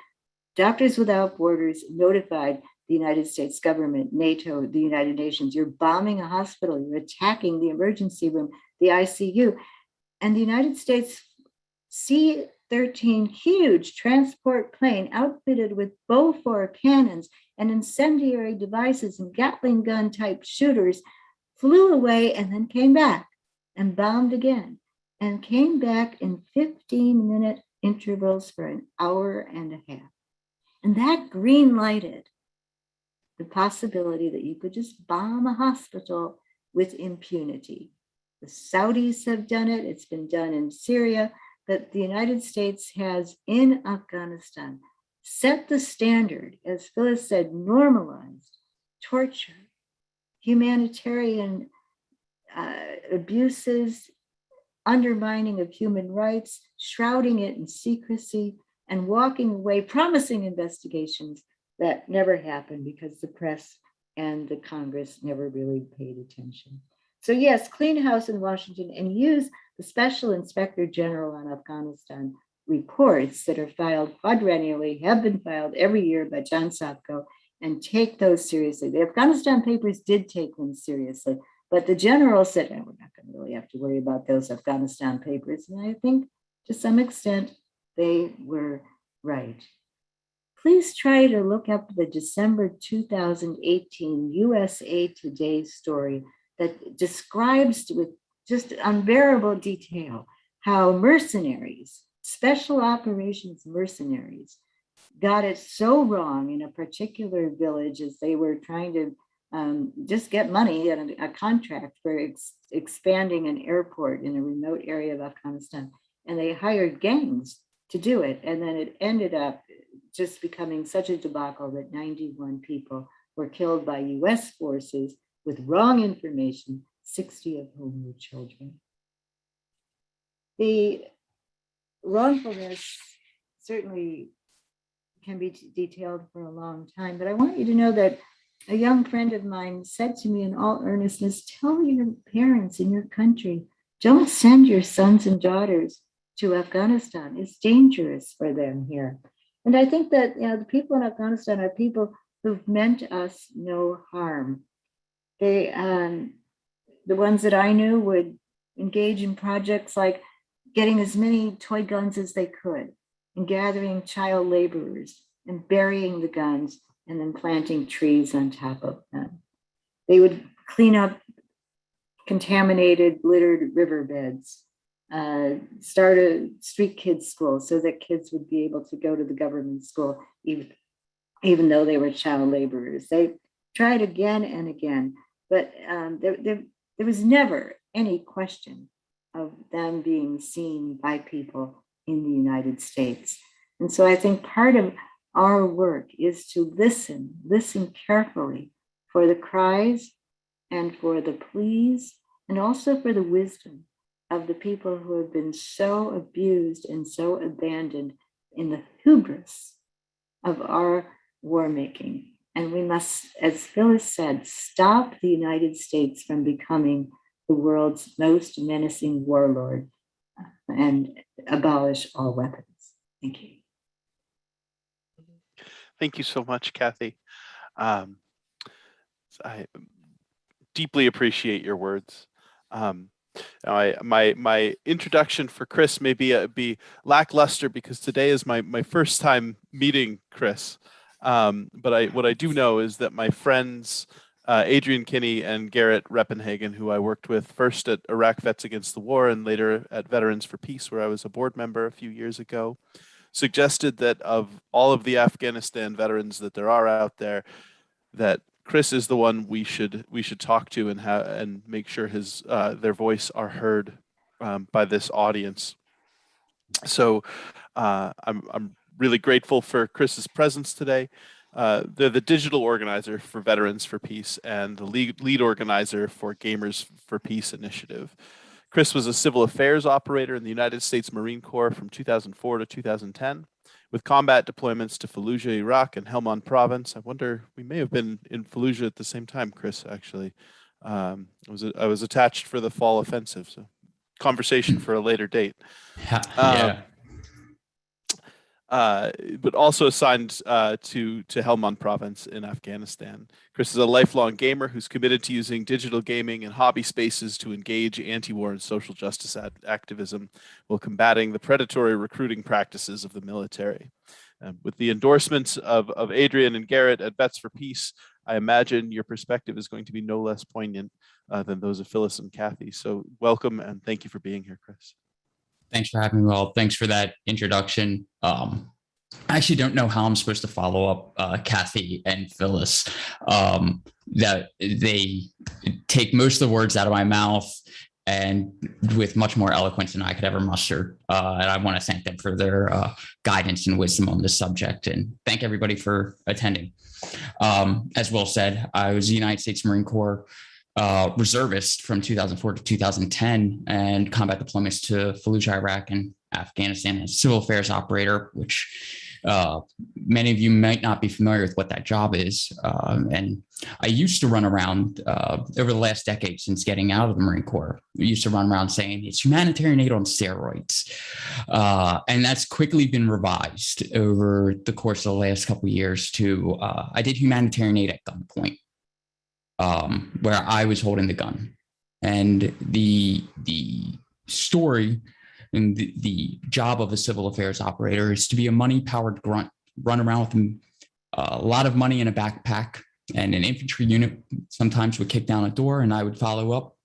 Doctors Without Borders notified the United States government, NATO, the United Nations, you're bombing a hospital, you're attacking the emergency room, the ICU. And the United States C-13 huge transport plane outfitted with Bofors cannons and incendiary devices and Gatling gun type shooters flew away and then came back and bombed again and came back in 15-minute intervals for an hour and a half. And that green lighted the possibility that you could just bomb a hospital with impunity. The Saudis have done it. It's been done in Syria. But the United States has in Afghanistan set the standard, as Phyllis said, normalized torture, humanitarian abuses, undermining of human rights, shrouding it in secrecy, and walking away, promising investigations that never happened because the press and the Congress never really paid attention. So yes, clean house in Washington and use the Special Inspector General on Afghanistan reports that are filed quadrennially, have been filed every year by John Sopko, and take those seriously. The Afghanistan papers did take them seriously, but the general said, we're not going to really have to worry about those Afghanistan papers. And I think to some extent, they were right. Please try to look up the December 2018 USA Today story that describes with just unbearable detail how mercenaries, special operations mercenaries, got it so wrong in a particular village as they were trying to just get money and a contract for expanding an airport in a remote area of Afghanistan. And they hired gangs to do it. And then it ended up just becoming such a debacle that 91 people were killed by US forces with wrong information, 60 of whom were children. The wrongfulness certainly can be detailed for a long time, but I want you to know that a young friend of mine said to me in all earnestness, tell your parents in your country, don't send your sons and daughters to Afghanistan. It's dangerous for them here. And I think that the people in Afghanistan are people who've meant us no harm. They, the ones that I knew would engage in projects like getting as many toy guns as they could and gathering child laborers and burying the guns and then planting trees on top of them. They would clean up contaminated, littered riverbeds, start a street kids school so that kids would be able to go to the government school even though they were child laborers. They tried again and again, but there was never any question of them being seen by people in the United States. And so I think part of our work is to listen carefully for the cries and for the pleas and also for the wisdom of the people who have been so abused and so abandoned in the hubris of our war making. And we must, as Phyllis said, stop the United States from becoming the world's most menacing warlord and abolish all weapons. Thank you. Thank you so much, Kathy. I deeply appreciate your words. My introduction for Chris may be lackluster because today is my first time meeting Chris. But what I do know is that my friends Adrian Kinney and Garrett Reppenhagen, who I worked with first at Iraq Vets Against the War and later at Veterans for Peace, where I was a board member a few years ago, suggested that of all of the Afghanistan veterans that there are out there, that Chris is the one we should talk to and make sure their voice are heard by this audience. So I'm really grateful for Chris's presence today. They're the digital organizer for Veterans for Peace and the lead organizer for Gamers for Peace initiative. Chris was a civil affairs operator in the United States Marine Corps from 2004 to 2010, with combat deployments to Fallujah, Iraq, and Helmand Province. I wonder, we may have been in Fallujah at the same time, Chris, actually. I was attached for the fall offensive, so conversation for a later date. Yeah. but also assigned to Helmand province in Afghanistan. Chris is a lifelong gamer who's committed to using digital gaming and hobby spaces to engage anti-war and social justice activism while combating the predatory recruiting practices of the military. With the endorsements of Adrian and Garrett at Vets for Peace, I imagine your perspective is going to be no less poignant than those of Phyllis and Kathy. So welcome and thank you for being here, Chris. Thanks for having me. Well, thanks for that introduction. I actually don't know how I'm supposed to follow up Kathy and Phyllis. That they take most of the words out of my mouth and with much more eloquence than I could ever muster. And I want to thank them for their guidance and wisdom on this subject, and thank everybody for attending. As Will said, I was a United States Marine Corps reservist from 2004 to 2010, and combat deployments to Fallujah, Iraq, and Afghanistan as civil affairs operator, which many of you might not be familiar with what that job is. And I used to run around over the last decade since getting out of the Marine Corps. We used to run around saying it's humanitarian aid on steroids. And that's quickly been revised over the course of the last couple of years to I did humanitarian aid at gunpoint. Where I was holding the gun, and the story and the job of a civil affairs operator is to be a money-powered grunt, run around with a lot of money in a backpack, and an infantry unit sometimes would kick down a door, and I would follow up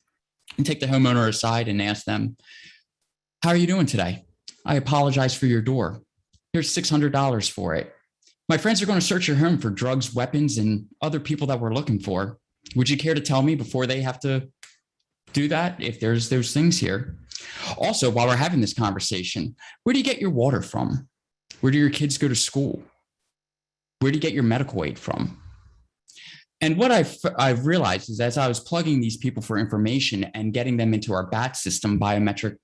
and take the homeowner aside and ask them, "How are you doing today? I apologize for your door. Here's $600 for it. My friends are going to search your home for drugs, weapons, and other people that we're looking for. Would you care to tell me before they have to do that if there's those things here? Also, while we're having this conversation, where do you get your water from? Where do your kids go to school? Where do you get your medical aid from?" And what I've realized is as I was plugging these people for information and getting them into our BAT system, biometric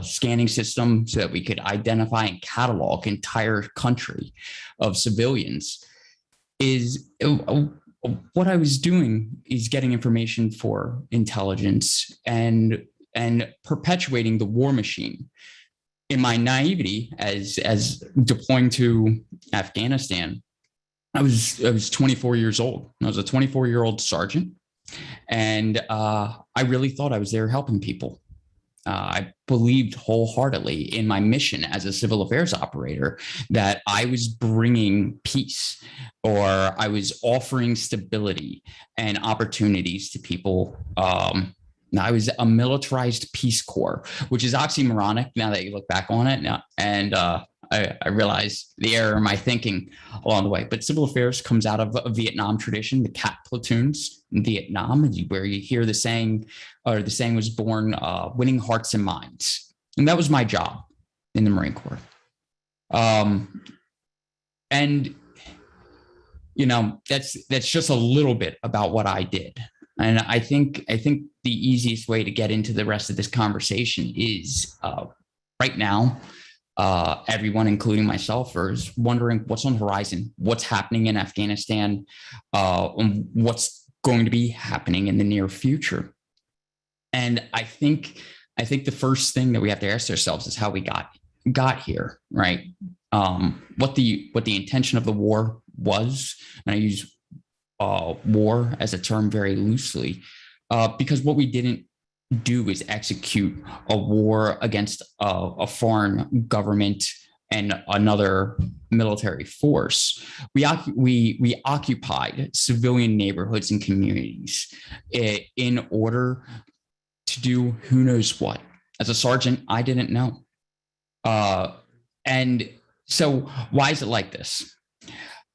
scanning system, so that we could identify and catalog entire country of civilians, is what I was doing is getting information for intelligence and perpetuating the war machine. In my naivety, as deploying to Afghanistan, I was 24 years old. I was a 24-year-old sergeant, and I really thought I was there helping people. I believed wholeheartedly in my mission as a civil affairs operator that I was bringing peace, or I was offering stability and opportunities to people. I was a militarized Peace Corps, which is oxymoronic now that you look back on it now. And I realize the error in my thinking along the way. But civil affairs comes out of a Vietnam tradition, the cat platoons in Vietnam, where you hear the saying, or the saying was born, winning hearts and minds. And that was my job in the Marine Corps. And, you know, that's just a little bit about what I did. And I think the easiest way to get into the rest of this conversation is right now, everyone, including myself, is wondering what's on the horizon, what's happening in Afghanistan, and what's going to be happening in the near future. And I think the first thing that we have to ask ourselves is how we got here, right? What the intention of the war was, and I use war as a term very loosely, because what we didn't do is execute a war against a foreign government and another military force. We occupied civilian neighborhoods and communities in order to do who knows what. As a sergeant, I didn't know. And so why is it like this?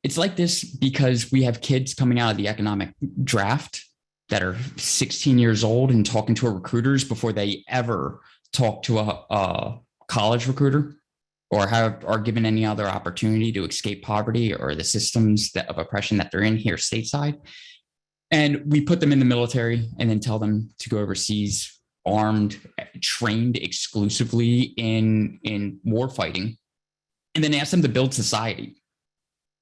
It's like this because we have kids coming out of the economic draft that are 16 years old and talking to recruiters before they ever talk to a college recruiter or are given any other opportunity to escape poverty or the systems of oppression that they're in here stateside. And we put them in the military and then tell them to go overseas, armed, trained exclusively in war fighting, and then ask them to build society.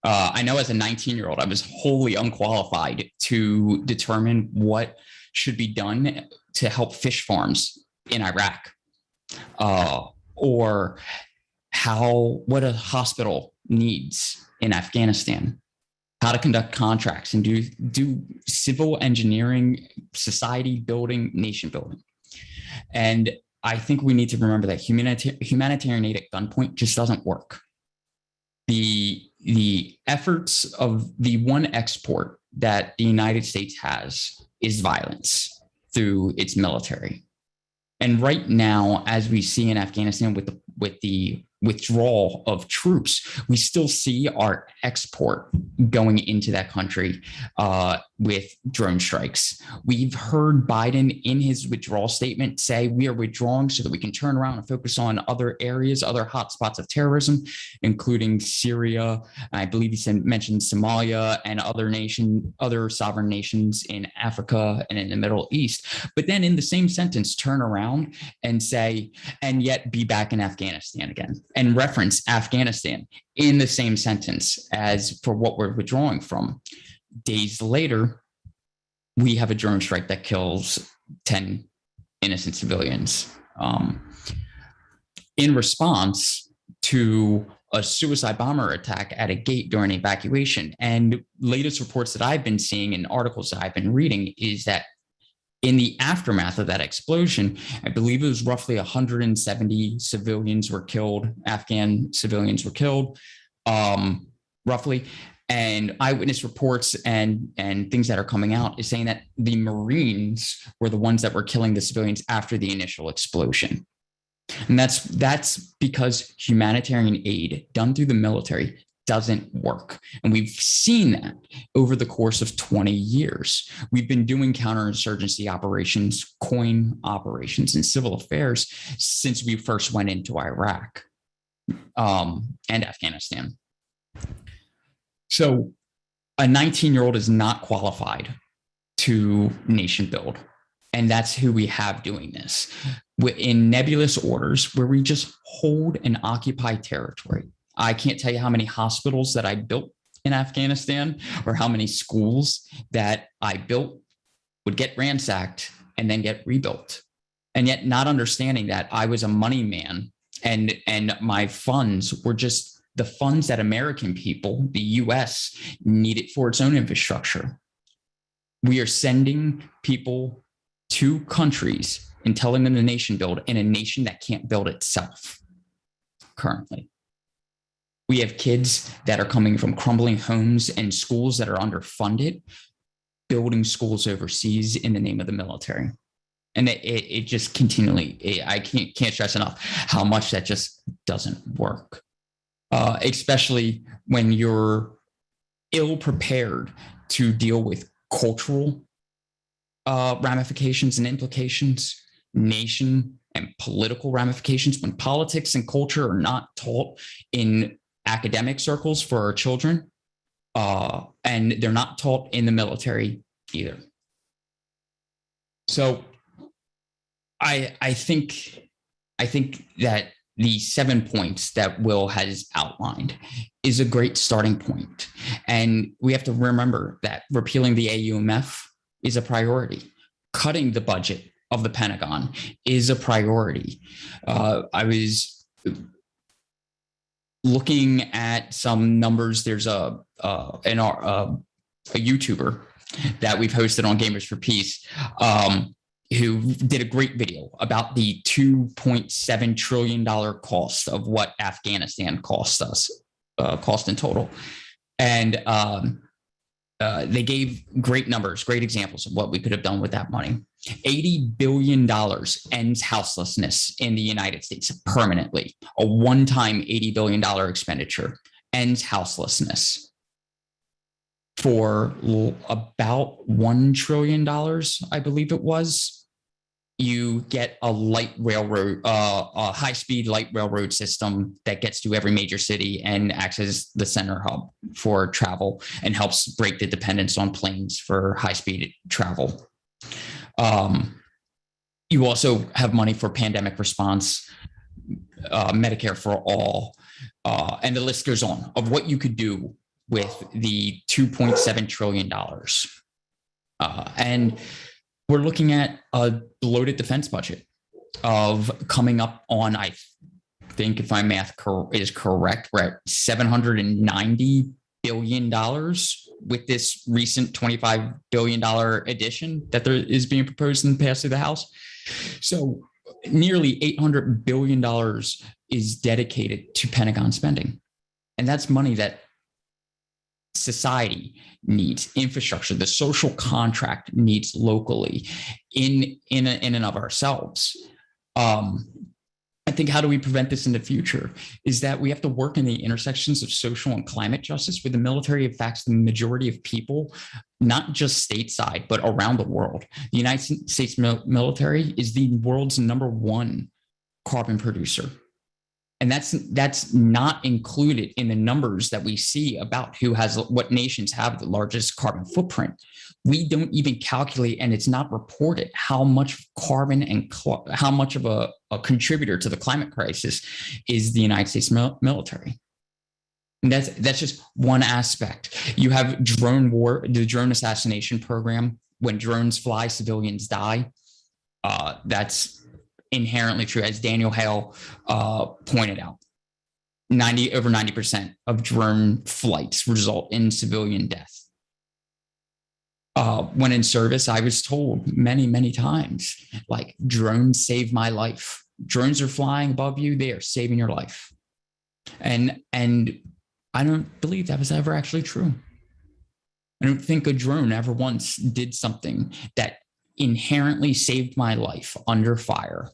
I know as a 19-year-old, I was wholly unqualified to determine what should be done to help fish farms in Iraq, or what a hospital needs in Afghanistan, how to conduct contracts and do civil engineering, society building, nation building. And I think we need to remember that humanitarian aid at gunpoint just doesn't work. The efforts of the one export that the United States has is violence through its military. And right now, as we see in Afghanistan with the withdrawal of troops, we still see our export going into that country with drone strikes. We've heard Biden in his withdrawal statement say we are withdrawing so that we can turn around and focus on other areas, other hotspots of terrorism, including Syria. I believe he mentioned Somalia and other sovereign nations in Africa and in the Middle East. But then in the same sentence, turn around and say, and yet be back in Afghanistan again, and reference Afghanistan in the same sentence as for what we're withdrawing from. Days later, we have a drone strike that kills 10 innocent civilians in response to a suicide bomber attack at a gate during evacuation. And latest reports that I've been seeing and articles that I've been reading is that in the aftermath of that explosion, I believe it was roughly 170 civilians were killed, Afghan civilians were killed, roughly. And eyewitness reports and things that are coming out is saying that the Marines were the ones that were killing the civilians after the initial explosion. And that's because humanitarian aid done through the military doesn't work. And we've seen that over the course of 20 years. We've been doing counterinsurgency operations, COIN operations, and civil affairs since we first went into Iraq and Afghanistan. So a 19-year-old is not qualified to nation build. And that's who we have doing this in nebulous orders where we just hold and occupy territory. I can't tell you how many hospitals that I built in Afghanistan or how many schools that I built would get ransacked and then get rebuilt. And yet not understanding that I was a money man and my funds were just the funds that American people, the US, needed for its own infrastructure. We are sending people to countries and telling them to nation build in a nation that can't build itself currently. We have kids that are coming from crumbling homes and schools that are underfunded, building schools overseas in the name of the military. And it just continually, I can't stress enough how much that just doesn't work, especially when you're ill prepared to deal with cultural ramifications and implications, nation and political ramifications, when politics and culture are not taught in academic circles for our children, and they're not taught in the military either. So I think that the 7 points that Will has outlined is a great starting point. And we have to remember that repealing the AUMF is a priority. Cutting the budget of the Pentagon is a priority. I was looking at some numbers. There's a YouTuber that we've hosted on Gamers for Peace who did a great video about the $2.7 trillion cost of what Afghanistan cost us, cost in total. And they gave great numbers, great examples of what we could have done with that money. $80 billion ends houselessness in the United States permanently. A one-time $80 billion expenditure ends houselessness. For about $1 trillion, I believe it was, you get a light railroad, a high-speed light railroad system that gets to every major city and acts as the center hub for travel and helps break the dependence on planes for high-speed travel. You also have money for pandemic response, Medicare for all, and the list goes on of what you could do with the $2.7 trillion. And we're looking at a bloated defense budget of coming up on, I think if my math is correct, we're at $790 billion with this recent $25 billion addition that there is being proposed and passed through the House. So nearly $800 billion is dedicated to Pentagon spending. And that's money that society needs, infrastructure, the social contract needs locally in and of ourselves. I think how do we prevent this in the future is that we have to work in the intersections of social and climate justice, where the military affects the majority of people, not just stateside, but around the world. The United States military is the world's #1 carbon producer. And that's not included in the numbers that we see about what nations have the largest carbon footprint. We don't even calculate, and it's not reported, how much carbon and how much of a contributor to the climate crisis is the United States military. And that's just one aspect. You have drone war, the drone assassination program. When drones fly, civilians die. That's inherently true, as Daniel Hale pointed out. Over 90% of drone flights result in civilian death. When in service, I was told many, many times, like, drones save my life. Drones are flying above you, they are saving your life. And I don't believe that was ever actually true. I don't think a drone ever once did something that inherently saved my life under fire.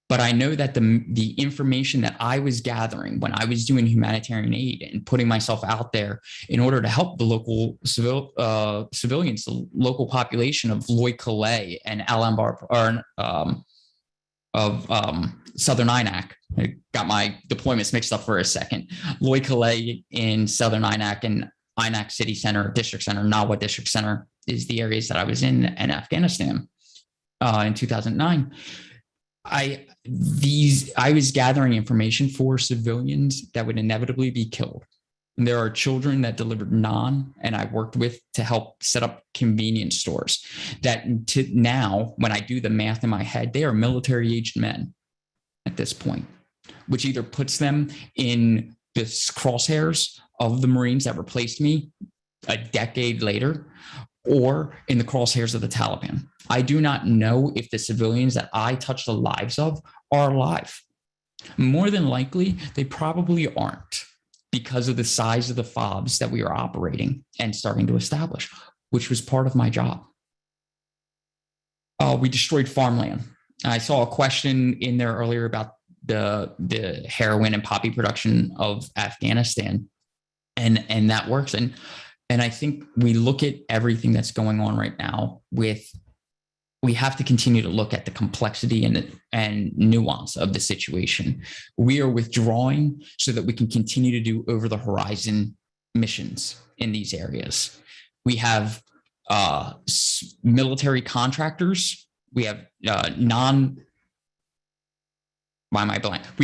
But I know that the information that I was gathering when I was doing humanitarian aid and putting myself out there in order to help the local civilians, the local population of Loy-Calais and Al-Anbar, of Southern Inak. I got my deployments mixed up for a second. Loy-Calais in Southern Inak and Inak City Center, District Center, Nawa District Center is the areas that I was in Afghanistan in 2009. I was gathering information for civilians that would inevitably be killed. And there are children that delivered naan, and I worked with to help set up convenience stores that now, when I do the math in my head, they are military-aged men at this point, which either puts them in the crosshairs of the Marines that replaced me a decade later, or in the crosshairs of the Taliban. I do not know if the civilians that I touch the lives of are alive. More than likely, they probably aren't, because of the size of the FOBs that we are operating and starting to establish, which was part of my job. We destroyed farmland. I saw a question in there earlier about the heroin and poppy production of Afghanistan, and that works. And I think we look at everything that's going on right now we have to continue to look at the complexity and nuance of the situation. We are withdrawing so that we can continue to do over the horizon missions in these areas. We have military contractors. We have we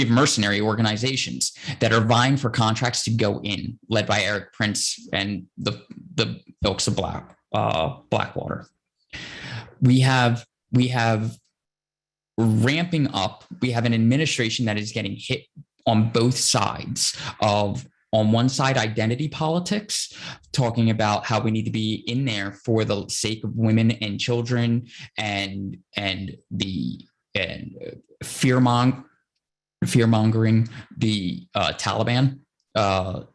have mercenary organizations that are vying for contracts to go in, led by Eric Prince and the Ilks of Blackwater. We have ramping up. We have an administration that is getting hit on both sides of, on one side, identity politics, talking about how we need to be in there for the sake of women and children, and fear-mongering the Taliban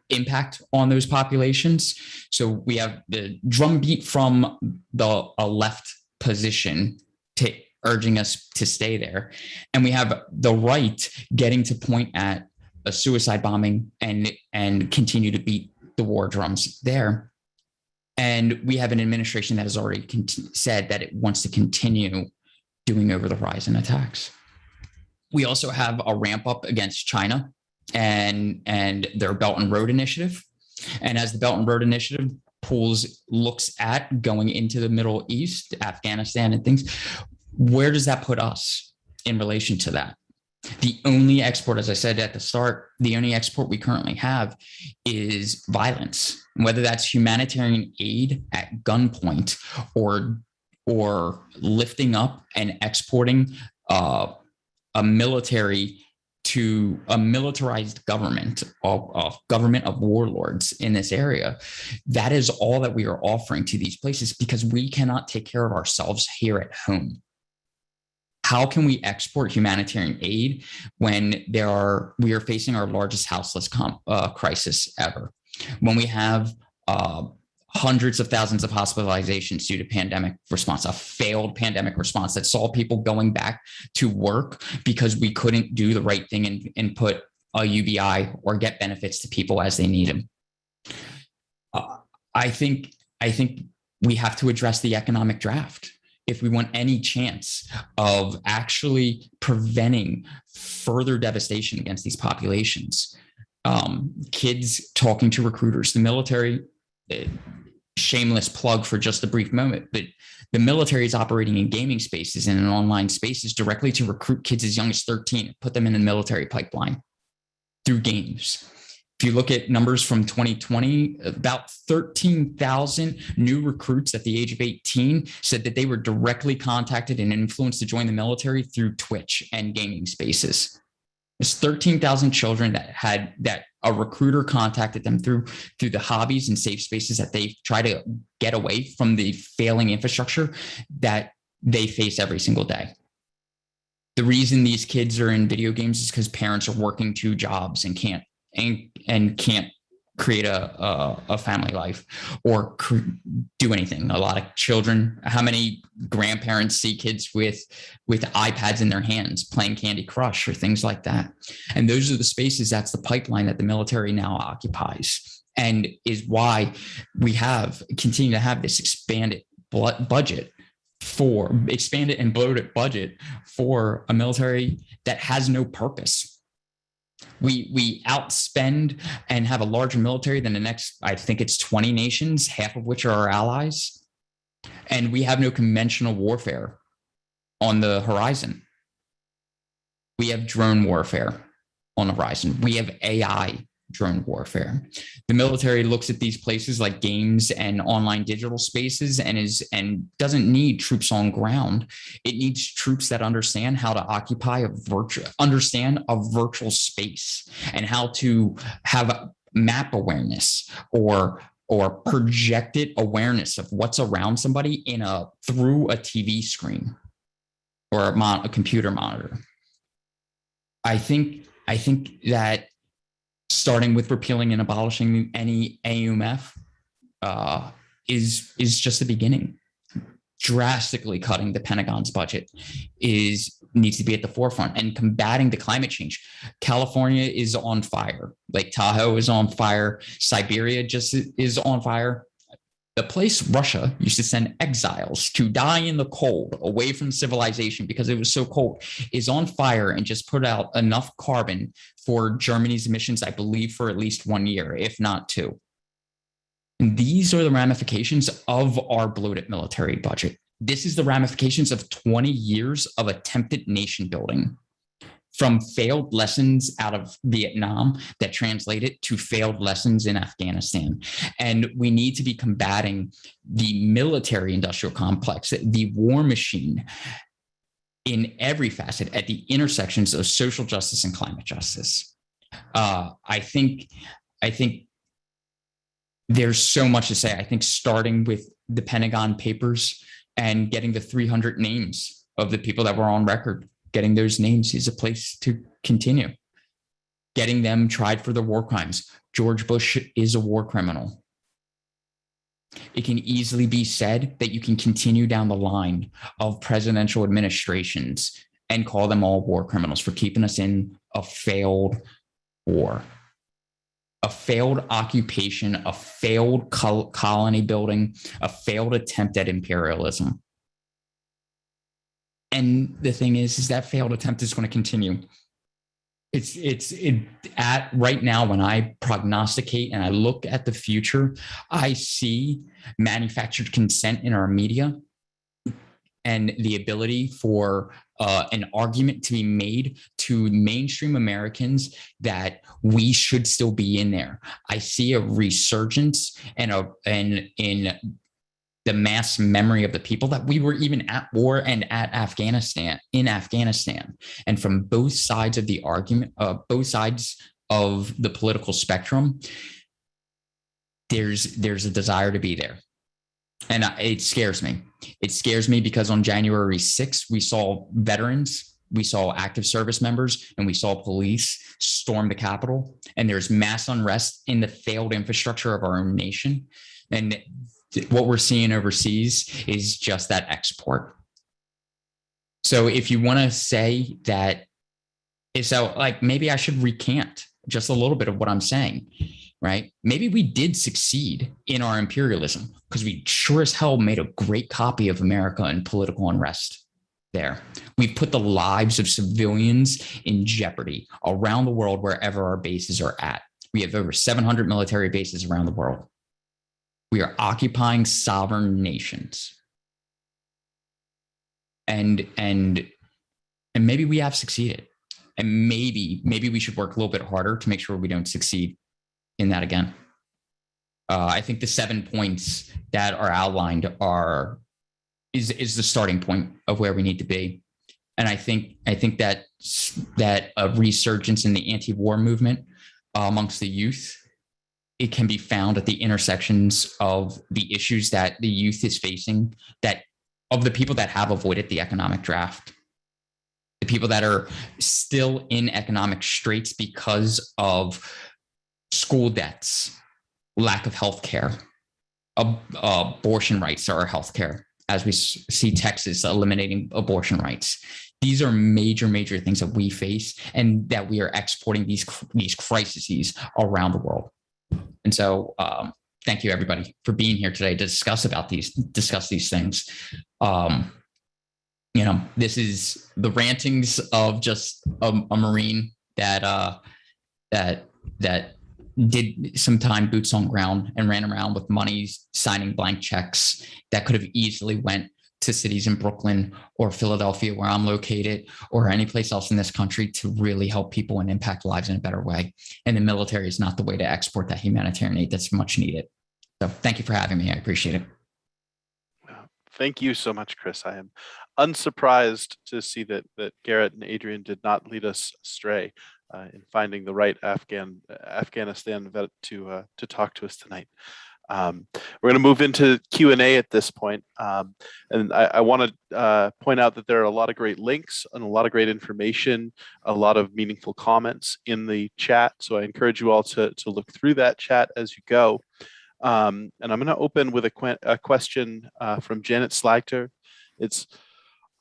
impact on those populations. So we have the drumbeat from a left position urging us to stay there. And we have the right getting to point at a suicide bombing and continue to beat the war drums there. And we have an administration that has already said that it wants to continue doing over the horizon attacks. We also have a ramp up against China and their Belt and Road Initiative. And as the Belt and Road Initiative looks at going into the Middle East, Afghanistan and things, where does that put us in relation to that? The only export, as I said at the start, the only export we currently have is violence, whether that's humanitarian aid at gunpoint or lifting up and exporting a military to a militarized government, of government of warlords in this area. That is all that we are offering to these places because we cannot take care of ourselves here at home. How can we export humanitarian aid when we are facing our largest houseless crisis ever? When we have hundreds of thousands of hospitalizations due to pandemic response, a failed pandemic response that saw people going back to work because we couldn't do the right thing and put a UBI or get benefits to people as they need them. I think we have to address the economic draft if we want any chance of actually preventing further devastation against these populations. Kids talking to recruiters, the military, shameless plug for just a brief moment, but the military is operating in gaming spaces and in online spaces directly to recruit kids as young as 13 and put them in the military pipeline through games. If you look at numbers from 2020, about 13,000 new recruits at the age of 18 said that they were directly contacted and influenced to join the military through Twitch and gaming spaces. There's 13,000 children that a recruiter contacted them through the hobbies and safe spaces that they try to get away from the failing infrastructure that they face every single day. The reason these kids are in video games is because parents are working 2 jobs and can't create a family life or do anything. A lot of children, how many grandparents see kids with iPads in their hands playing Candy Crush or things like that? And those are the spaces, that's the pipeline that the military now occupies, and is why we continue to have this expanded and bloated budget for a military that has no purpose. We outspend and have a larger military than the next, I think it's 20 nations, half of which are our allies. And we have no conventional warfare on the horizon. We have drone warfare on the horizon. We have AI drone warfare. The military looks at these places like games and online digital spaces and doesn't need troops on ground. It needs troops that understand how to occupy understand a virtual space and how to have map awareness or projected awareness of what's around somebody through a TV screen or a computer monitor. I think that starting with repealing and abolishing any AUMF is just the beginning. Drastically cutting the Pentagon's budget needs to be at the forefront, and combating the climate change. California is on fire. Lake Tahoe is on fire. Siberia just is on fire. The place Russia used to send exiles to die in the cold away from civilization because it was so cold is on fire and just put out enough carbon for Germany's emissions, I believe, for at least 1 year, if not 2. And these are the ramifications of our bloated military budget. This is the ramifications of 20 years of attempted nation building, from failed lessons out of Vietnam that translated to failed lessons in Afghanistan. And we need to be combating the military industrial complex, the war machine, in every facet at the intersections of social justice and climate justice. I think there's so much to say. I think starting with the Pentagon Papers and getting the 300 names of the people that were on record, getting those names is a place to continue. Getting them tried for their war crimes. George Bush is a war criminal. It can easily be said that you can continue down the line of presidential administrations and call them all war criminals for keeping us in a failed war, a failed occupation, a failed colony building, a failed attempt at imperialism. And the thing is that failed attempt is going to continue. At right now, when I prognosticate and I look at the future, I see manufactured consent in our media and the ability for an argument to be made to mainstream Americans that we should still be in there. I see a resurgence and in the the mass memory of the people that we were even at war and at Afghanistan, in Afghanistan. And from both sides of the argument, both sides of the political spectrum, there's a desire to be there. And it scares me. It scares me because on January 6th, we saw veterans, we saw active service members, and we saw police storm the Capitol. And there's mass unrest in the failed infrastructure of our own nation. And what we're seeing overseas is just that export. So if you want to say that, so like maybe I should recant just a little bit of what I'm saying, right? Maybe we did succeed in our imperialism because we sure as hell made a great copy of America in political unrest there. We've put the lives of civilians in jeopardy around the world wherever our bases are at. We have over 700 military bases around the world. We are occupying sovereign nations. And maybe we have succeeded. And maybe we should work a little bit harder to make sure we don't succeed in that again. I think the 7 points that are outlined is the starting point of where we need to be. And I think that a resurgence in the anti-war movement amongst the youth, it can be found at the intersections of the issues that the youth is facing, that of the people that have avoided the economic draft, the people that are still in economic straits because of school debts, lack of health care, abortion rights or health care, as we see Texas eliminating abortion rights. These are major things that we face and that we are exporting these crises around the world. And so thank you everybody for being here today to discuss these things. This is the rantings of just a Marine that did some time boots on ground and ran around with money, signing blank checks that could have easily went to cities in Brooklyn or Philadelphia, where I'm located, or any place else in this country to really help people and impact lives in a better way. And the military is not the way to export that humanitarian aid that's much needed. So thank you for having me. I appreciate it. Thank you so much, Chris. I am unsurprised to see that Garrett and Adrian did not lead us astray in finding the right Afghanistan vet to talk to us tonight. We're going to move into Q&A at this point. And I want to point out that there are a lot of great links and a lot of great information, a lot of meaningful comments in the chat. So I encourage you all to look through that chat as you go. And I'm going to open with a question from Janet Slagter. It's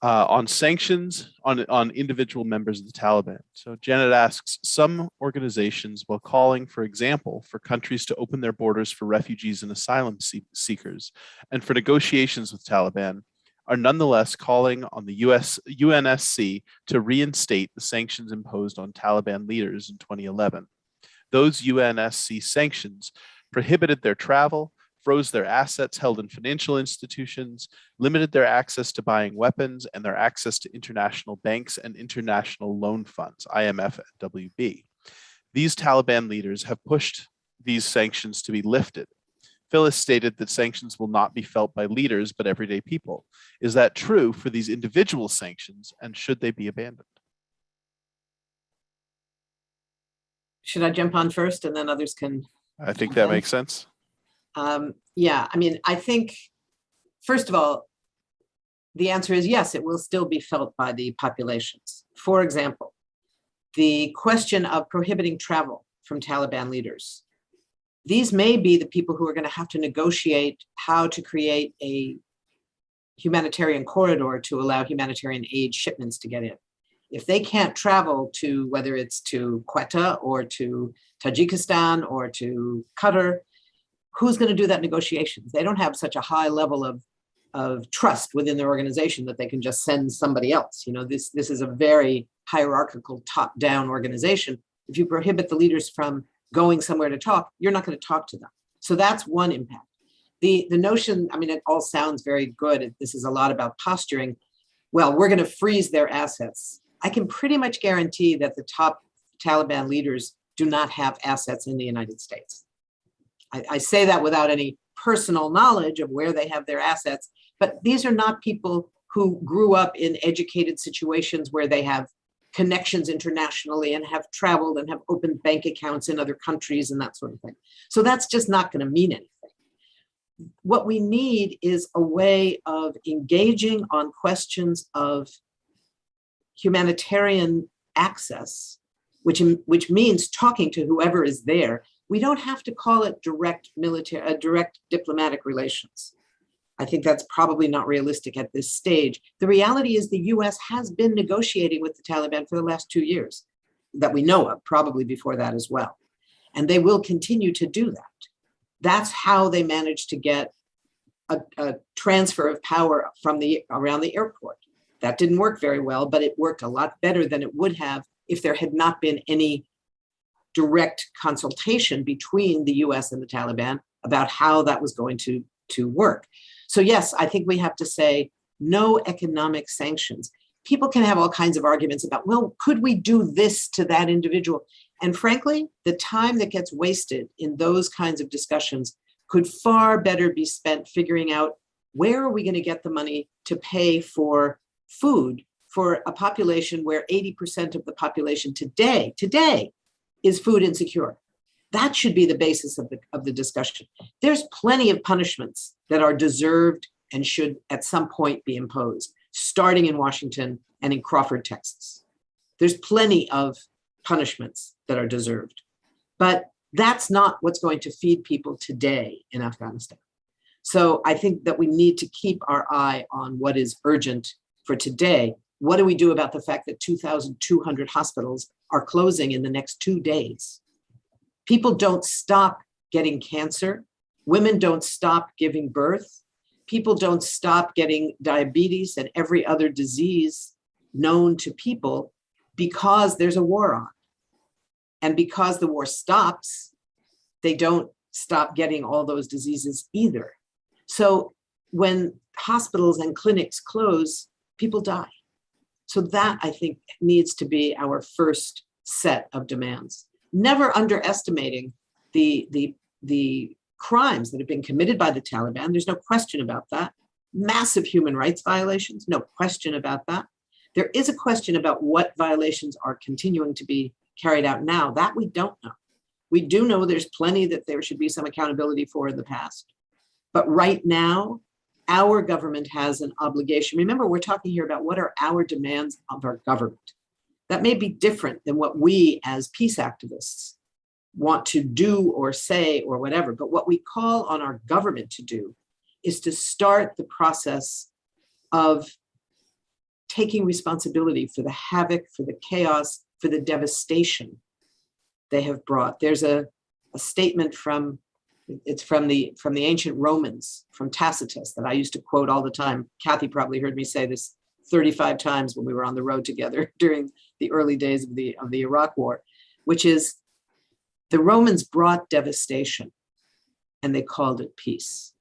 on sanctions on individual members of the Taliban. So Janet asks, some organizations, while calling, for example, for countries to open their borders for refugees and asylum seekers and for negotiations with Taliban, are nonetheless calling on the UNSC to reinstate the sanctions imposed on Taliban leaders in 2011. Those UNSC sanctions prohibited their travel, froze their assets held in financial institutions, limited their access to buying weapons and their access to international banks and international loan funds, IMF and WB. These Taliban leaders have pushed these sanctions to be lifted. Phyllis stated that sanctions will not be felt by leaders, but everyday people. Is that true for these individual sanctions, and should they be abandoned? Should I jump on first and then others can? I think that makes sense. Yeah, I mean, I think, first of all, the answer is yes, it will still be felt by the populations. For example, the question of prohibiting travel from Taliban leaders. These may be the people who are going to have to negotiate how to create a humanitarian corridor to allow humanitarian aid shipments to get in. If they can't travel to, whether it's to Quetta or to Tajikistan or to Qatar, who's going to do that negotiations? They don't have such a high level of trust within their organization that they can just send somebody else. You know, this is a very hierarchical top-down organization. If you prohibit the leaders from going somewhere to talk, you're not going to talk to them. So that's one impact. The notion, I mean, it all sounds very good. This is a lot about posturing. Well, we're going to freeze their assets. I can pretty much guarantee that the top Taliban leaders do not have assets in the United States. I say that without any personal knowledge of where they have their assets, but these are not people who grew up in educated situations where they have connections internationally and have traveled and have opened bank accounts in other countries and that sort of thing. So that's just not going to mean anything. What we need is a way of engaging on questions of humanitarian access, which means talking to whoever is there. We don't have to call it direct diplomatic relations. I think that's probably not realistic at this stage. The reality is the US has been negotiating with the Taliban for the last 2 years that we know of, probably before that as well. And they will continue to do that. That's how they managed to get a transfer of power from around the airport. That didn't work very well, but it worked a lot better than it would have if there had not been any direct consultation between the US and the Taliban about how that was going to work. So yes, I think we have to say no economic sanctions. People can have all kinds of arguments about, well, could we do this to that individual? And frankly, the time that gets wasted in those kinds of discussions could far better be spent figuring out where are we going to get the money to pay for food for a population where 80% of the population today is food insecure. That should be the basis of the discussion. There's plenty of punishments that are deserved and should at some point be imposed, starting in Washington and in Crawford, Texas. There's plenty of punishments that are deserved, but that's not what's going to feed people today in Afghanistan. So I think that we need to keep our eye on what is urgent for today. What do we do about the fact that 2,200 hospitals are closing in the next 2 days? People don't stop getting cancer. Women don't stop giving birth. People don't stop getting diabetes and every other disease known to people because there's a war on. And because the war stops, they don't stop getting all those diseases either. So when hospitals and clinics close, people die. So that, I think, needs to be our first set of demands. Never underestimating the crimes that have been committed by the Taliban. There's no question about that. Massive human rights violations, no question about that. There is a question about what violations are continuing to be carried out now. That we don't know. We do know there's plenty that there should be some accountability for in the past. But right now, our government has an obligation. Remember, we're talking here about what are our demands of our government. That may be different than what we as peace activists want to do or say or whatever. But what we call on our government to do is to start the process of taking responsibility for the havoc, for the chaos, for the devastation they have brought. There's a statement from the ancient Romans, from Tacitus, that I used to quote all the time. Kathy probably heard me say this 35 times when we were on the road together during the early days of the Iraq War, which is the Romans brought devastation and they called it peace.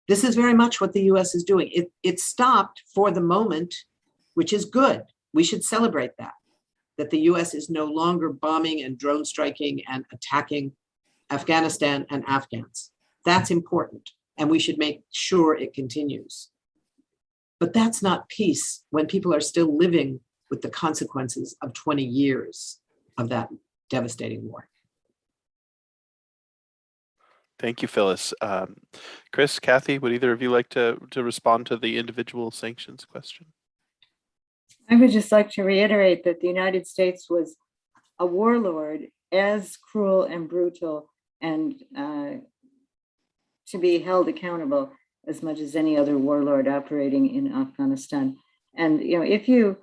This is very much what the US is doing. It stopped for the moment, which is good. We should celebrate that the US is no longer bombing and drone striking and attacking Afghanistan and Afghans. That's important, and we should make sure it continues. But that's not peace when people are still living with the consequences of 20 years of that devastating war. Thank you, Phyllis. Chris, Kathy, would either of you like to respond to the individual sanctions question? I would just like to reiterate that the United States was a warlord, as cruel and brutal and to be held accountable as much as any other warlord operating in Afghanistan. And if you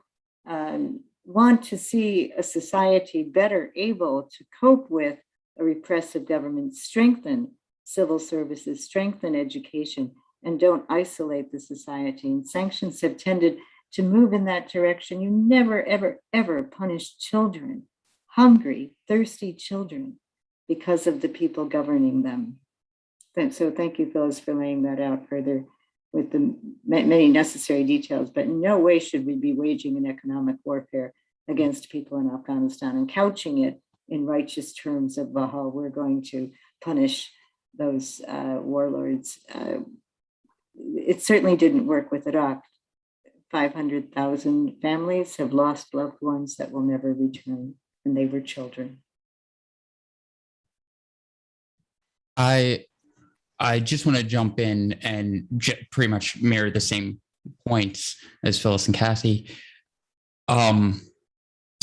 want to see a society better able to cope with a repressive government, strengthen civil services, strengthen education, and don't isolate the society. And sanctions have tended to move in that direction. You never, ever, ever punish children, hungry, thirsty children, because of the people governing them. So thank you, Phyllis, for laying that out further with the many necessary details. But in no way should we be waging an economic warfare against people in Afghanistan and couching it in righteous terms of, we're going to punish those warlords. It certainly didn't work with Iraq. 500,000 families have lost loved ones that will never return, and they were children. I just want to jump in and pretty much mirror the same points as Phyllis and Kathy.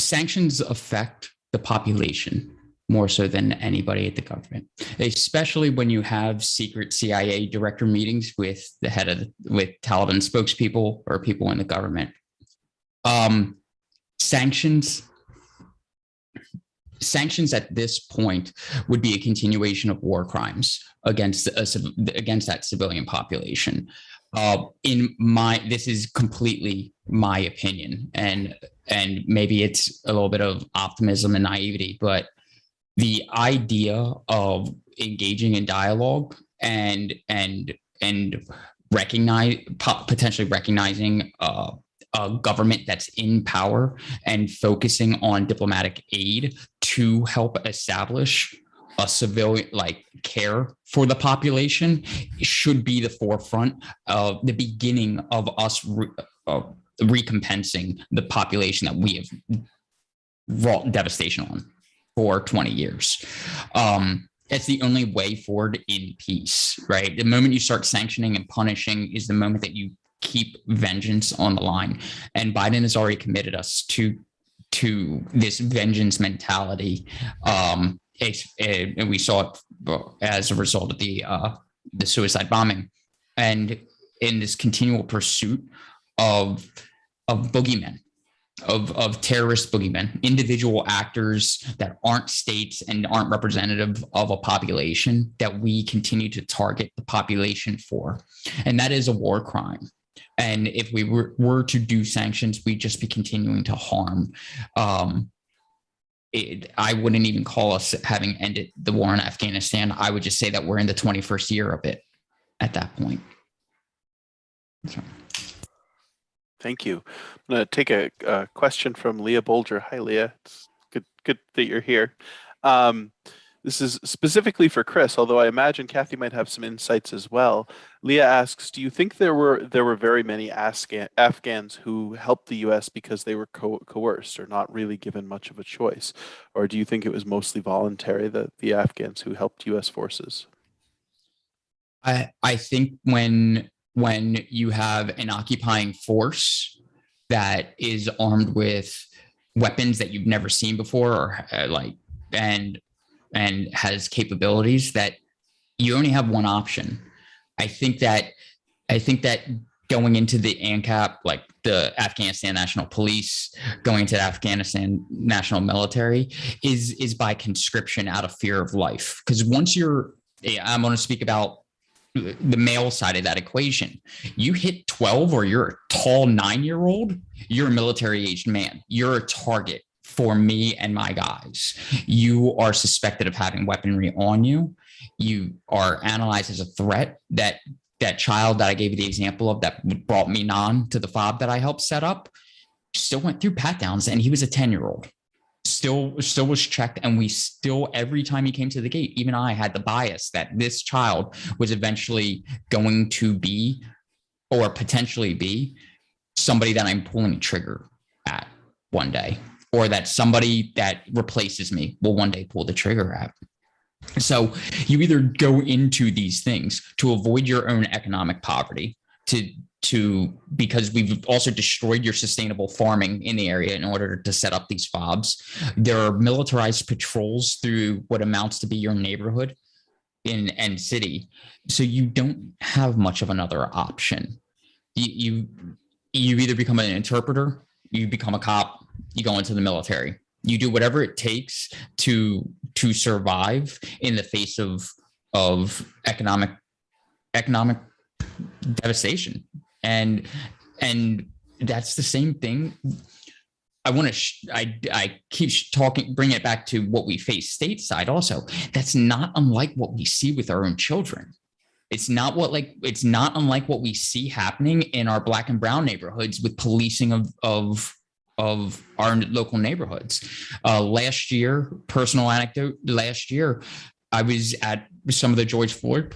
Sanctions affect the population more so than anybody at the government, especially when you have secret CIA director meetings with the head of with Taliban spokespeople or people in the government. Sanctions at this point would be a continuation of war crimes against that civilian population. This is completely my opinion, and maybe it's a little bit of optimism and naivety, but the idea of engaging in dialogue and potentially recognizing a government that's in power and focusing on diplomatic aid to help establish a civilian care for the population should be the forefront of the beginning of us recompensing the population that we have wrought devastation on for 20 years. It's the only way forward in peace, right? The moment you start sanctioning and punishing is the moment that you keep vengeance on the line. And Biden has already committed us to this vengeance mentality. And we saw it as a result of the suicide bombing, and in this continual pursuit of boogeymen, of terrorist boogeymen, individual actors that aren't states and aren't representative of a population that we continue to target the population for. And that is a war crime. And if we were to do sanctions, we'd just be continuing to harm. I wouldn't even call us having ended the war in Afghanistan. I would just say that we're in the 21st year of it at that point. So. Thank you. I'm going to take a question from Leah Bolger. Hi, Leah. It's good that you're here. This is specifically for Chris, although I imagine Kathy might have some insights as well. Leah asks, do you think there were very many Afghans who helped the U.S. because they were coerced or not really given much of a choice? Or do you think it was mostly voluntary, the Afghans who helped U.S. forces? I think when you have an occupying force that is armed with weapons that you've never seen before, or and has capabilities, that you only have one option. I think that going into the ANCAP, like the Afghanistan National Police, going into the Afghanistan National Military, is by conscription out of fear of life. Because once I'm going to speak about the male side of that equation. You hit 12 or you're a tall 9-year-old, you're a military-aged man. You're a target for me and my guys. You are suspected of having weaponry on you. You are analyzed as a threat. That child that I gave you the example of that brought me to the fob that I helped set up still went through pat downs, and he was a 10-year-old. Still was checked, and we still, every time he came to the gate, even I had the bias that this child was eventually going to be, or potentially be, somebody that I'm pulling a trigger at one day, or that somebody that replaces me will one day pull the trigger at. So you either go into these things to avoid your own economic poverty, because we've also destroyed your sustainable farming in the area in order to set up these fobs. There are militarized patrols through what amounts to be your neighborhood and city. So you don't have much of another option. You either become an interpreter, you become a cop, you go into the military. You do whatever it takes to survive in the face of economic devastation. And that's the same thing. I keep bringing it back to what we face stateside also. That's not unlike what we see with our own children. It's not unlike what we see happening in our Black and brown neighborhoods with policing of our local neighborhoods. Last year, personal anecdote, I was at some of the George Floyd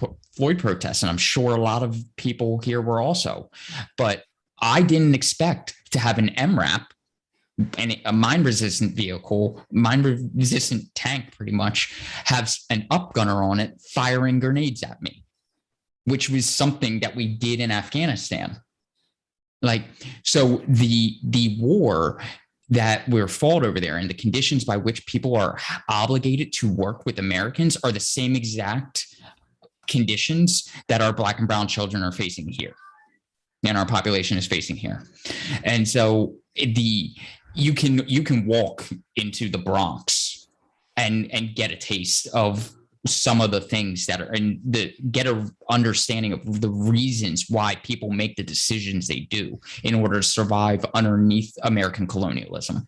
protests, and I'm sure a lot of people here were also. But I didn't expect to have an MRAP and a mine-resistant vehicle, mine-resistant tank, pretty much, have an upgunner on it firing grenades at me, which was something that we did in Afghanistan. Like, so the war that we're fought over there and the conditions by which people are obligated to work with Americans are the same exact conditions that our Black and brown children are facing here, and our population is facing here. And so you can walk into the Bronx and get a taste of some of the things that are, and get a understanding of the reasons why people make the decisions they do in order to survive underneath American colonialism.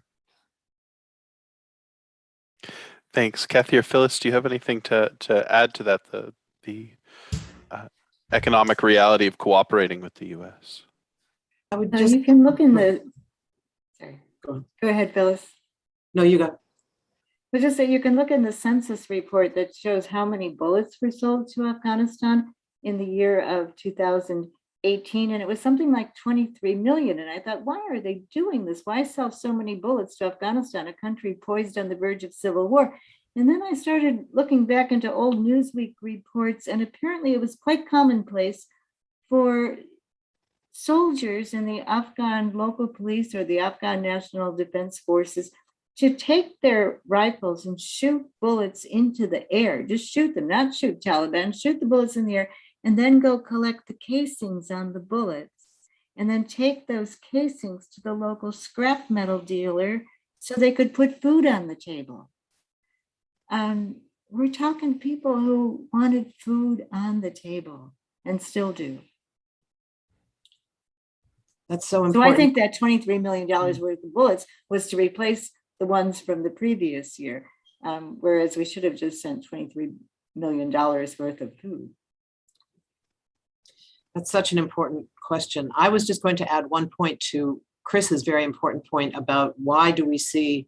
Thanks. Kathy or Phyllis, do you have anything to add to that, the economic reality of cooperating with the U.S.? I would just, you can look in the, sorry, Go ahead, Phyllis. no, you go. But just that you can look in the census report that shows how many bullets were sold to Afghanistan in the year of 2018. And it was something like 23 million. And I thought, why are they doing this? Why sell so many bullets to Afghanistan, a country poised on the verge of civil war? And then I started looking back into old Newsweek reports, and apparently it was quite commonplace for soldiers in the Afghan local police or the Afghan National Defense Forces to take their rifles and shoot bullets into the air, just shoot them, not shoot Taliban, shoot the bullets in the air, and then go collect the casings on the bullets, and then take those casings to the local scrap metal dealer so they could put food on the table. We're talking people who wanted food on the table and still do. That's so So important. I think that $23 million worth of bullets was to replace the ones from the previous year, whereas we should have just sent $23 million worth of food. That's such an important question. I was just going to add one point to Chris's very important point about why do we see,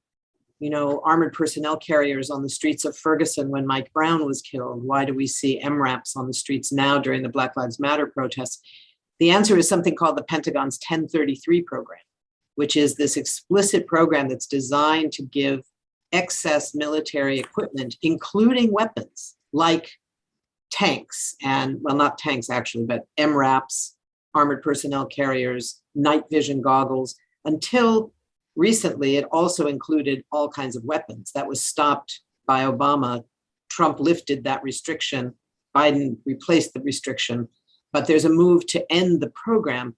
armored personnel carriers on the streets of Ferguson when Mike Brown was killed? Why do we see MRAPs on the streets now during the Black Lives Matter protests? The answer is something called the Pentagon's 1033 program, which is this explicit program that's designed to give excess military equipment, including weapons like tanks and, well, not tanks actually, but MRAPs, armored personnel carriers, night vision goggles. Until recently, it also included all kinds of weapons. That was stopped by Obama. Trump lifted that restriction. Biden replaced the restriction. But there's a move to end the program.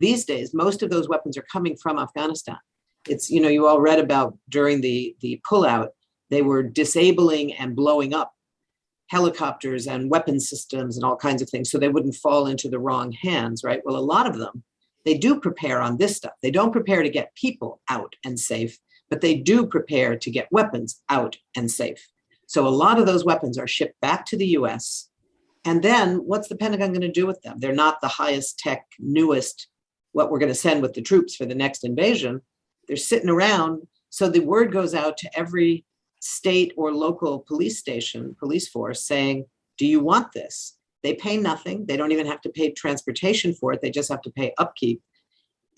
These days, most of those weapons are coming from Afghanistan. It's, you all read about during the pullout, they were disabling and blowing up helicopters and weapon systems and all kinds of things so they wouldn't fall into the wrong hands, right? Well, a lot of them, they do prepare on this stuff. They don't prepare to get people out and safe, but they do prepare to get weapons out and safe. So a lot of those weapons are shipped back to the US. And then what's the Pentagon going to do with them? They're not the highest tech, newest, what we're going to send with the troops for the next invasion. They're sitting around. So the word goes out to every state or local police station, police force saying, do you want this? They pay nothing. They don't even have to pay transportation for it. They just have to pay upkeep.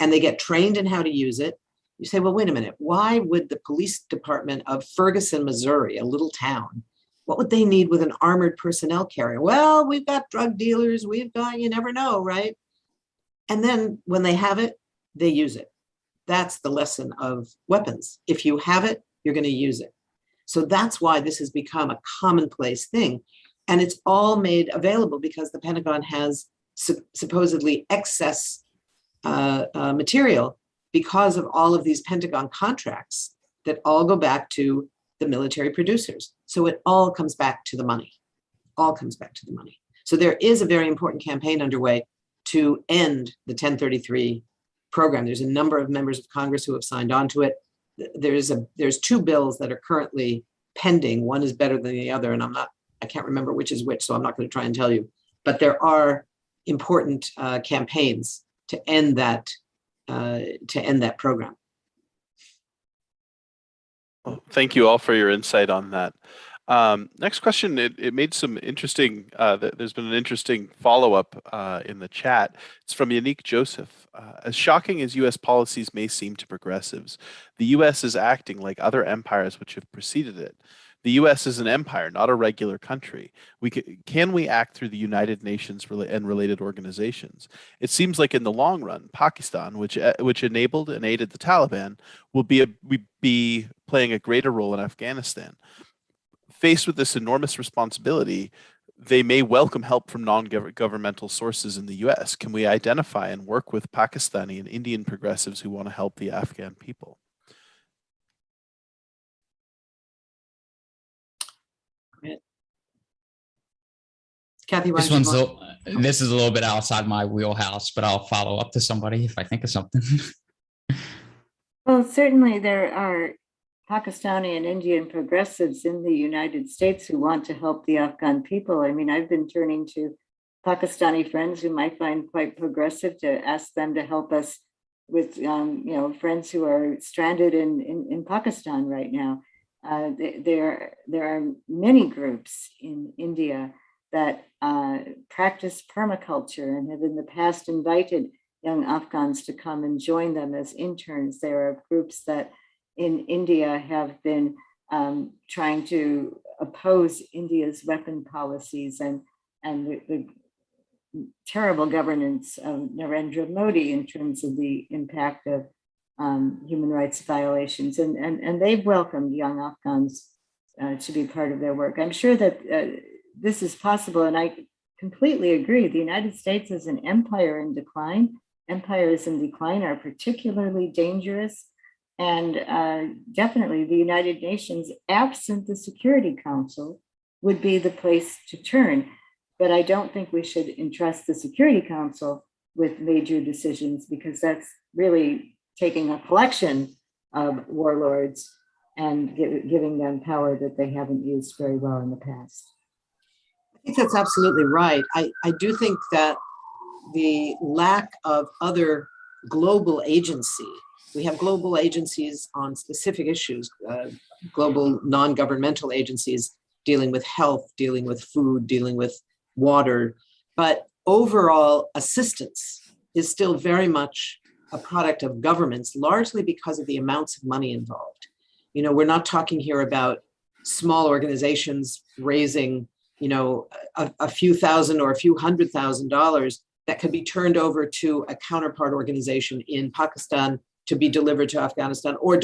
And they get trained in how to use it. You say, well, wait a minute. Why would the police department of Ferguson, Missouri, a little town, what would they need with an armored personnel carrier? Well, we've got drug dealers, we've got, you never know, right? And then when they have it, they use it. That's the lesson of weapons. If you have it, you're going to use it. So that's why this has become a commonplace thing. And it's all made available because the Pentagon has supposedly excess material because of all of these Pentagon contracts that all go back to the military producers. So it all comes back to the money, all comes back to the money. So there is a very important campaign underway to end the 1033 program. There's a number of members of Congress who have signed on to it. There's two bills that are currently pending. One is better than the other, and I can't remember which is which, so I'm not going to try and tell you. But there are important campaigns to end that program. Well, thank you all for your insight on that. Next question, it made some interesting, there's been an interesting follow-up in the chat. It's from Yannick Joseph. As shocking as US policies may seem to progressives, the US is acting like other empires which have preceded it. The US is an empire, not a regular country. Can we act through the United Nations and related organizations? It seems like in the long run, Pakistan, which enabled and aided the Taliban, will be playing a greater role in Afghanistan. Faced with this enormous responsibility, they may welcome help from non-governmental sources in the US. Can we identify and work with Pakistani and Indian progressives who want to help the Afghan people? Kathy, This is a little bit outside my wheelhouse, but I'll follow up to somebody if I think of something. Well, certainly there are Pakistani and Indian progressives in the United States who want to help the Afghan people. I mean, I've been turning to Pakistani friends whom I find quite progressive to ask them to help us with, friends who are stranded in Pakistan right now. There are many groups in India that practice permaculture and have in the past invited young Afghans to come and join them as interns. There are groups that in India have been trying to oppose India's weapon policies and the terrible governance of Narendra Modi in terms of the impact of human rights violations. And they've welcomed young Afghans to be part of their work. I'm sure that this is possible, and I completely agree. The United States is an empire in decline. Empires in decline are particularly dangerous. And definitely the United Nations, absent the Security Council, would be the place to turn. But I don't think we should entrust the Security Council with major decisions, because that's really taking a collection of warlords and giving them power that they haven't used very well in the past. I think that's absolutely right. I do think that the lack of other global agency, we have global agencies on specific issues, global non-governmental agencies dealing with health, dealing with food, dealing with water, but overall assistance is still very much a product of governments, largely because of the amounts of money involved. You know, we're not talking here about small organizations raising, a few thousand or a few $100,000 that could be turned over to a counterpart organization in Pakistan to be delivered to Afghanistan or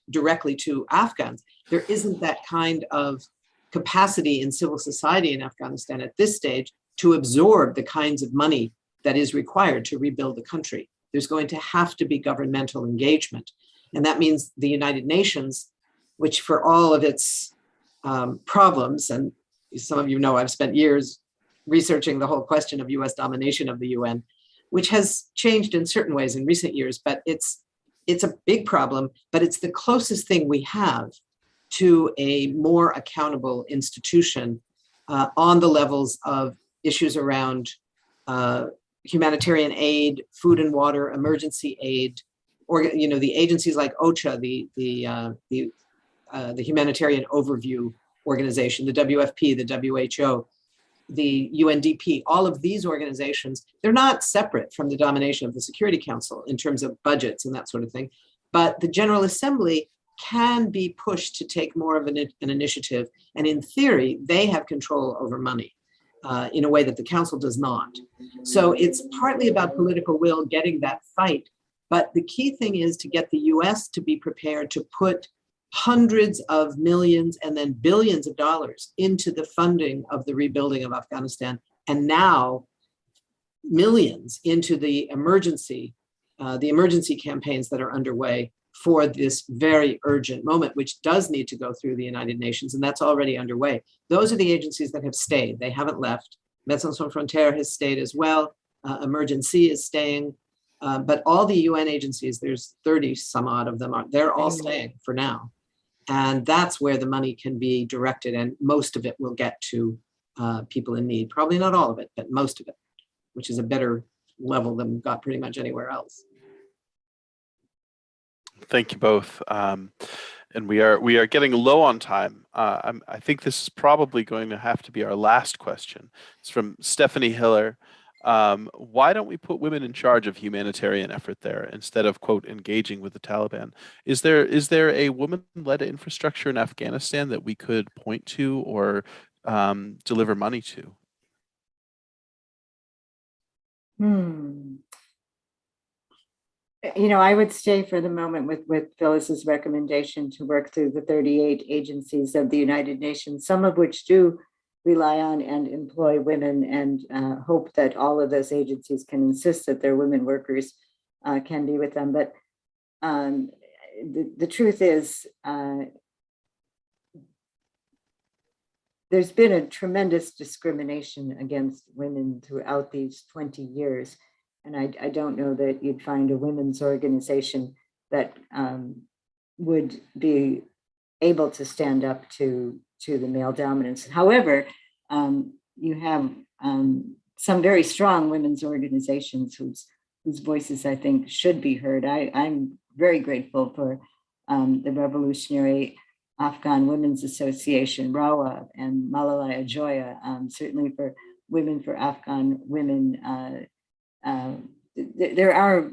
directly to Afghans. There isn't that kind of capacity in civil society in Afghanistan at this stage to absorb the kinds of money that is required to rebuild the country. There's going to have to be governmental engagement. And that means the United Nations, which for all of its problems, and some of you know I've spent years researching the whole question of US domination of the UN, which has changed in certain ways in recent years, but it's a big problem, but it's the closest thing we have to a more accountable institution on the levels of issues around humanitarian aid, food and water, emergency aid, or the agencies like OCHA, the Humanitarian Overview Organization, the WFP, the WHO, the UNDP, all of these organizations, they're not separate from the domination of the Security Council in terms of budgets and that sort of thing. But the General Assembly can be pushed to take more of an initiative. And in theory, they have control over money in a way that the Council does not. So it's partly about political will, getting that fight. But the key thing is to get the US to be prepared to put hundreds of millions and then billions of dollars into the funding of the rebuilding of Afghanistan, and now millions into the emergency campaigns that are underway for this very urgent moment, which does need to go through the United Nations, and that's already underway. Those are the agencies that have stayed. They haven't left. Médecins Sans Frontières has stayed as well. Emergency is staying. But all the UN agencies, there's 30 some odd of them, they're all staying for now. And that's where the money can be directed, and most of it will get to people in need. Probably not all of it, but most of it, which is a better level than we've got pretty much anywhere else. Thank you both. and we are getting low on time. I think this is probably going to have to be our last question. It's from Stephanie Hiller. Why don't we put women in charge of humanitarian effort there instead of, quote, engaging with the Taliban? Is there a woman-led infrastructure in Afghanistan that we could point to or deliver money to? I would stay for the moment with Phyllis's recommendation to work through the 38 agencies of the United Nations, some of which do rely on and employ women, and hope that all of those agencies can insist that their women workers can be with them. But the truth is, there's been a tremendous discrimination against women throughout these 20 years. And I don't know that you'd find a women's organization that would be able to stand up to the male dominance. However, you have some very strong women's organizations whose voices I think should be heard. I'm very grateful for the Revolutionary Afghan Women's Association, RAWA, and Malalai Ajoya, certainly for Women for Afghan Women. There are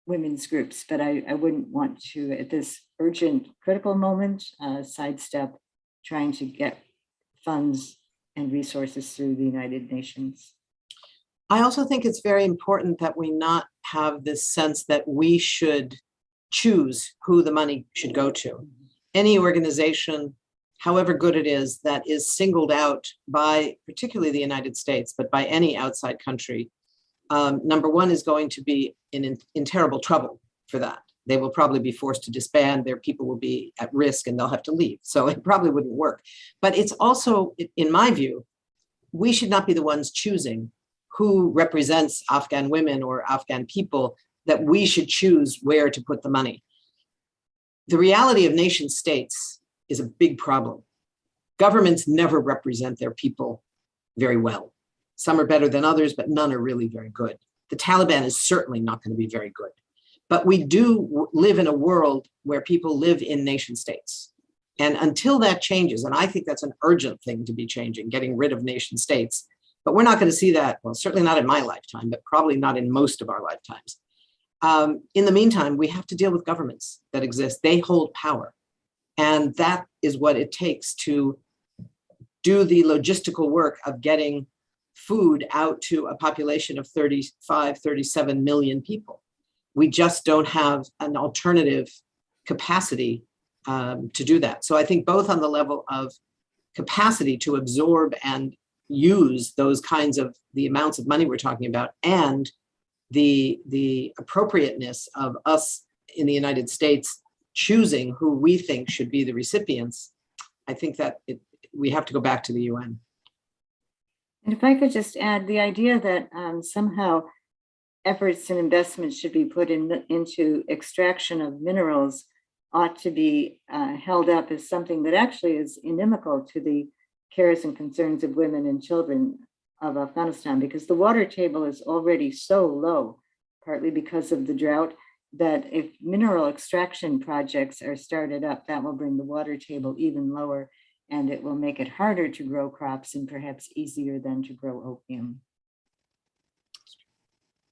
women's groups, but I wouldn't want to, at this urgent, critical moment, sidestep trying to get funds and resources through the United Nations. I also think it's very important that we not have this sense that we should choose who the money should go to. Any organization, however good it is, that is singled out by particularly the United States, but by any outside country, number one is going to be in terrible trouble for that. They will probably be forced to disband, their people will be at risk, and they'll have to leave. So it probably wouldn't work. But it's also, in my view, we should not be the ones choosing who represents Afghan women or Afghan people, that we should choose where to put the money. The reality of nation states is a big problem. Governments never represent their people very well. Some are better than others, but none are really very good. The Taliban is certainly not going to be very good. But we do live in a world where people live in nation states. And until that changes, and I think that's an urgent thing to be changing, getting rid of nation states, but we're not going to see that, well, certainly not in my lifetime, but probably not in most of our lifetimes. In the meantime, we have to deal with governments that exist. They hold power. And that is what it takes to do the logistical work of getting food out to a population of 35, 37 million people. We just don't have an alternative capacity to do that. So I think both on the level of capacity to absorb and use those kinds of the amounts of money we're talking about, and the appropriateness of us in the United States choosing who we think should be the recipients, I think that we have to go back to the UN. And if I could just add, the idea that somehow efforts and investments should be put into extraction of minerals ought to be held up as something that actually is inimical to the cares and concerns of women and children of Afghanistan, because the water table is already so low, partly because of the drought, that if mineral extraction projects are started up, that will bring the water table even lower, and it will make it harder to grow crops and perhaps easier than to grow opium.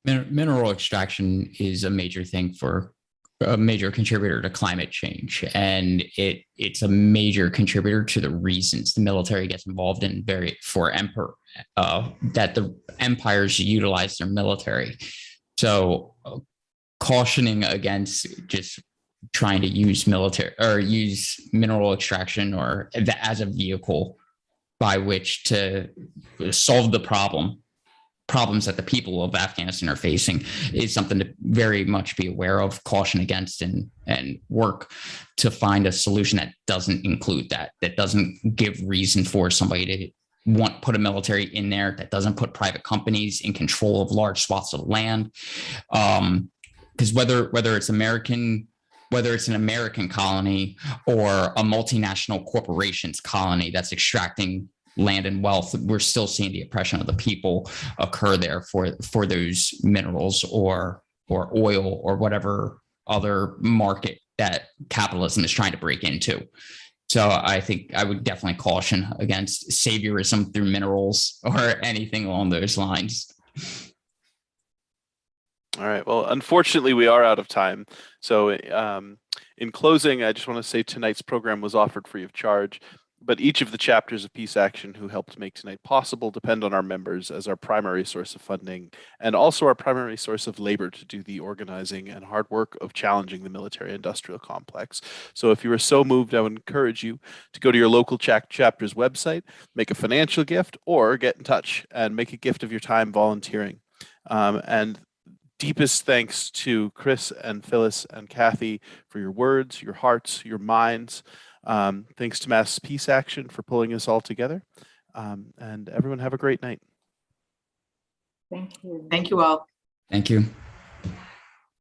Mineral extraction is a major contributor to climate change, and it's a major contributor to the reasons the military gets involved in that the empires utilize their military. So cautioning against just trying to use mineral extraction or as a vehicle by which to solve the problems that the people of Afghanistan are facing is something to very much be aware of, caution against, and work to find a solution that doesn't include that doesn't give reason for somebody to put a military in there, that doesn't put private companies in control of large swaths of land. Because whether it's an American colony or a multinational corporation's colony that's extracting land and wealth, we're still seeing the oppression of the people occur there for those minerals or oil or whatever other market that capitalism is trying to break into. So I think I would definitely caution against saviorism through minerals or anything along those lines. All right. Well, unfortunately, we are out of time. So in closing, I just want to say tonight's program was offered free of charge, but each of the chapters of Peace Action who helped make tonight possible depend on our members as our primary source of funding and also our primary source of labor to do the organizing and hard work of challenging the military-industrial complex. So if you are so moved, I would encourage you to go to your local chapter's website, make a financial gift, or get in touch and make a gift of your time volunteering. And deepest thanks to Chris and Phyllis and Kathy for your words, your hearts, your minds. Thanks to Mass Peace Action for pulling us all together. And everyone have a great night. Thank you. Thank you all. Thank you.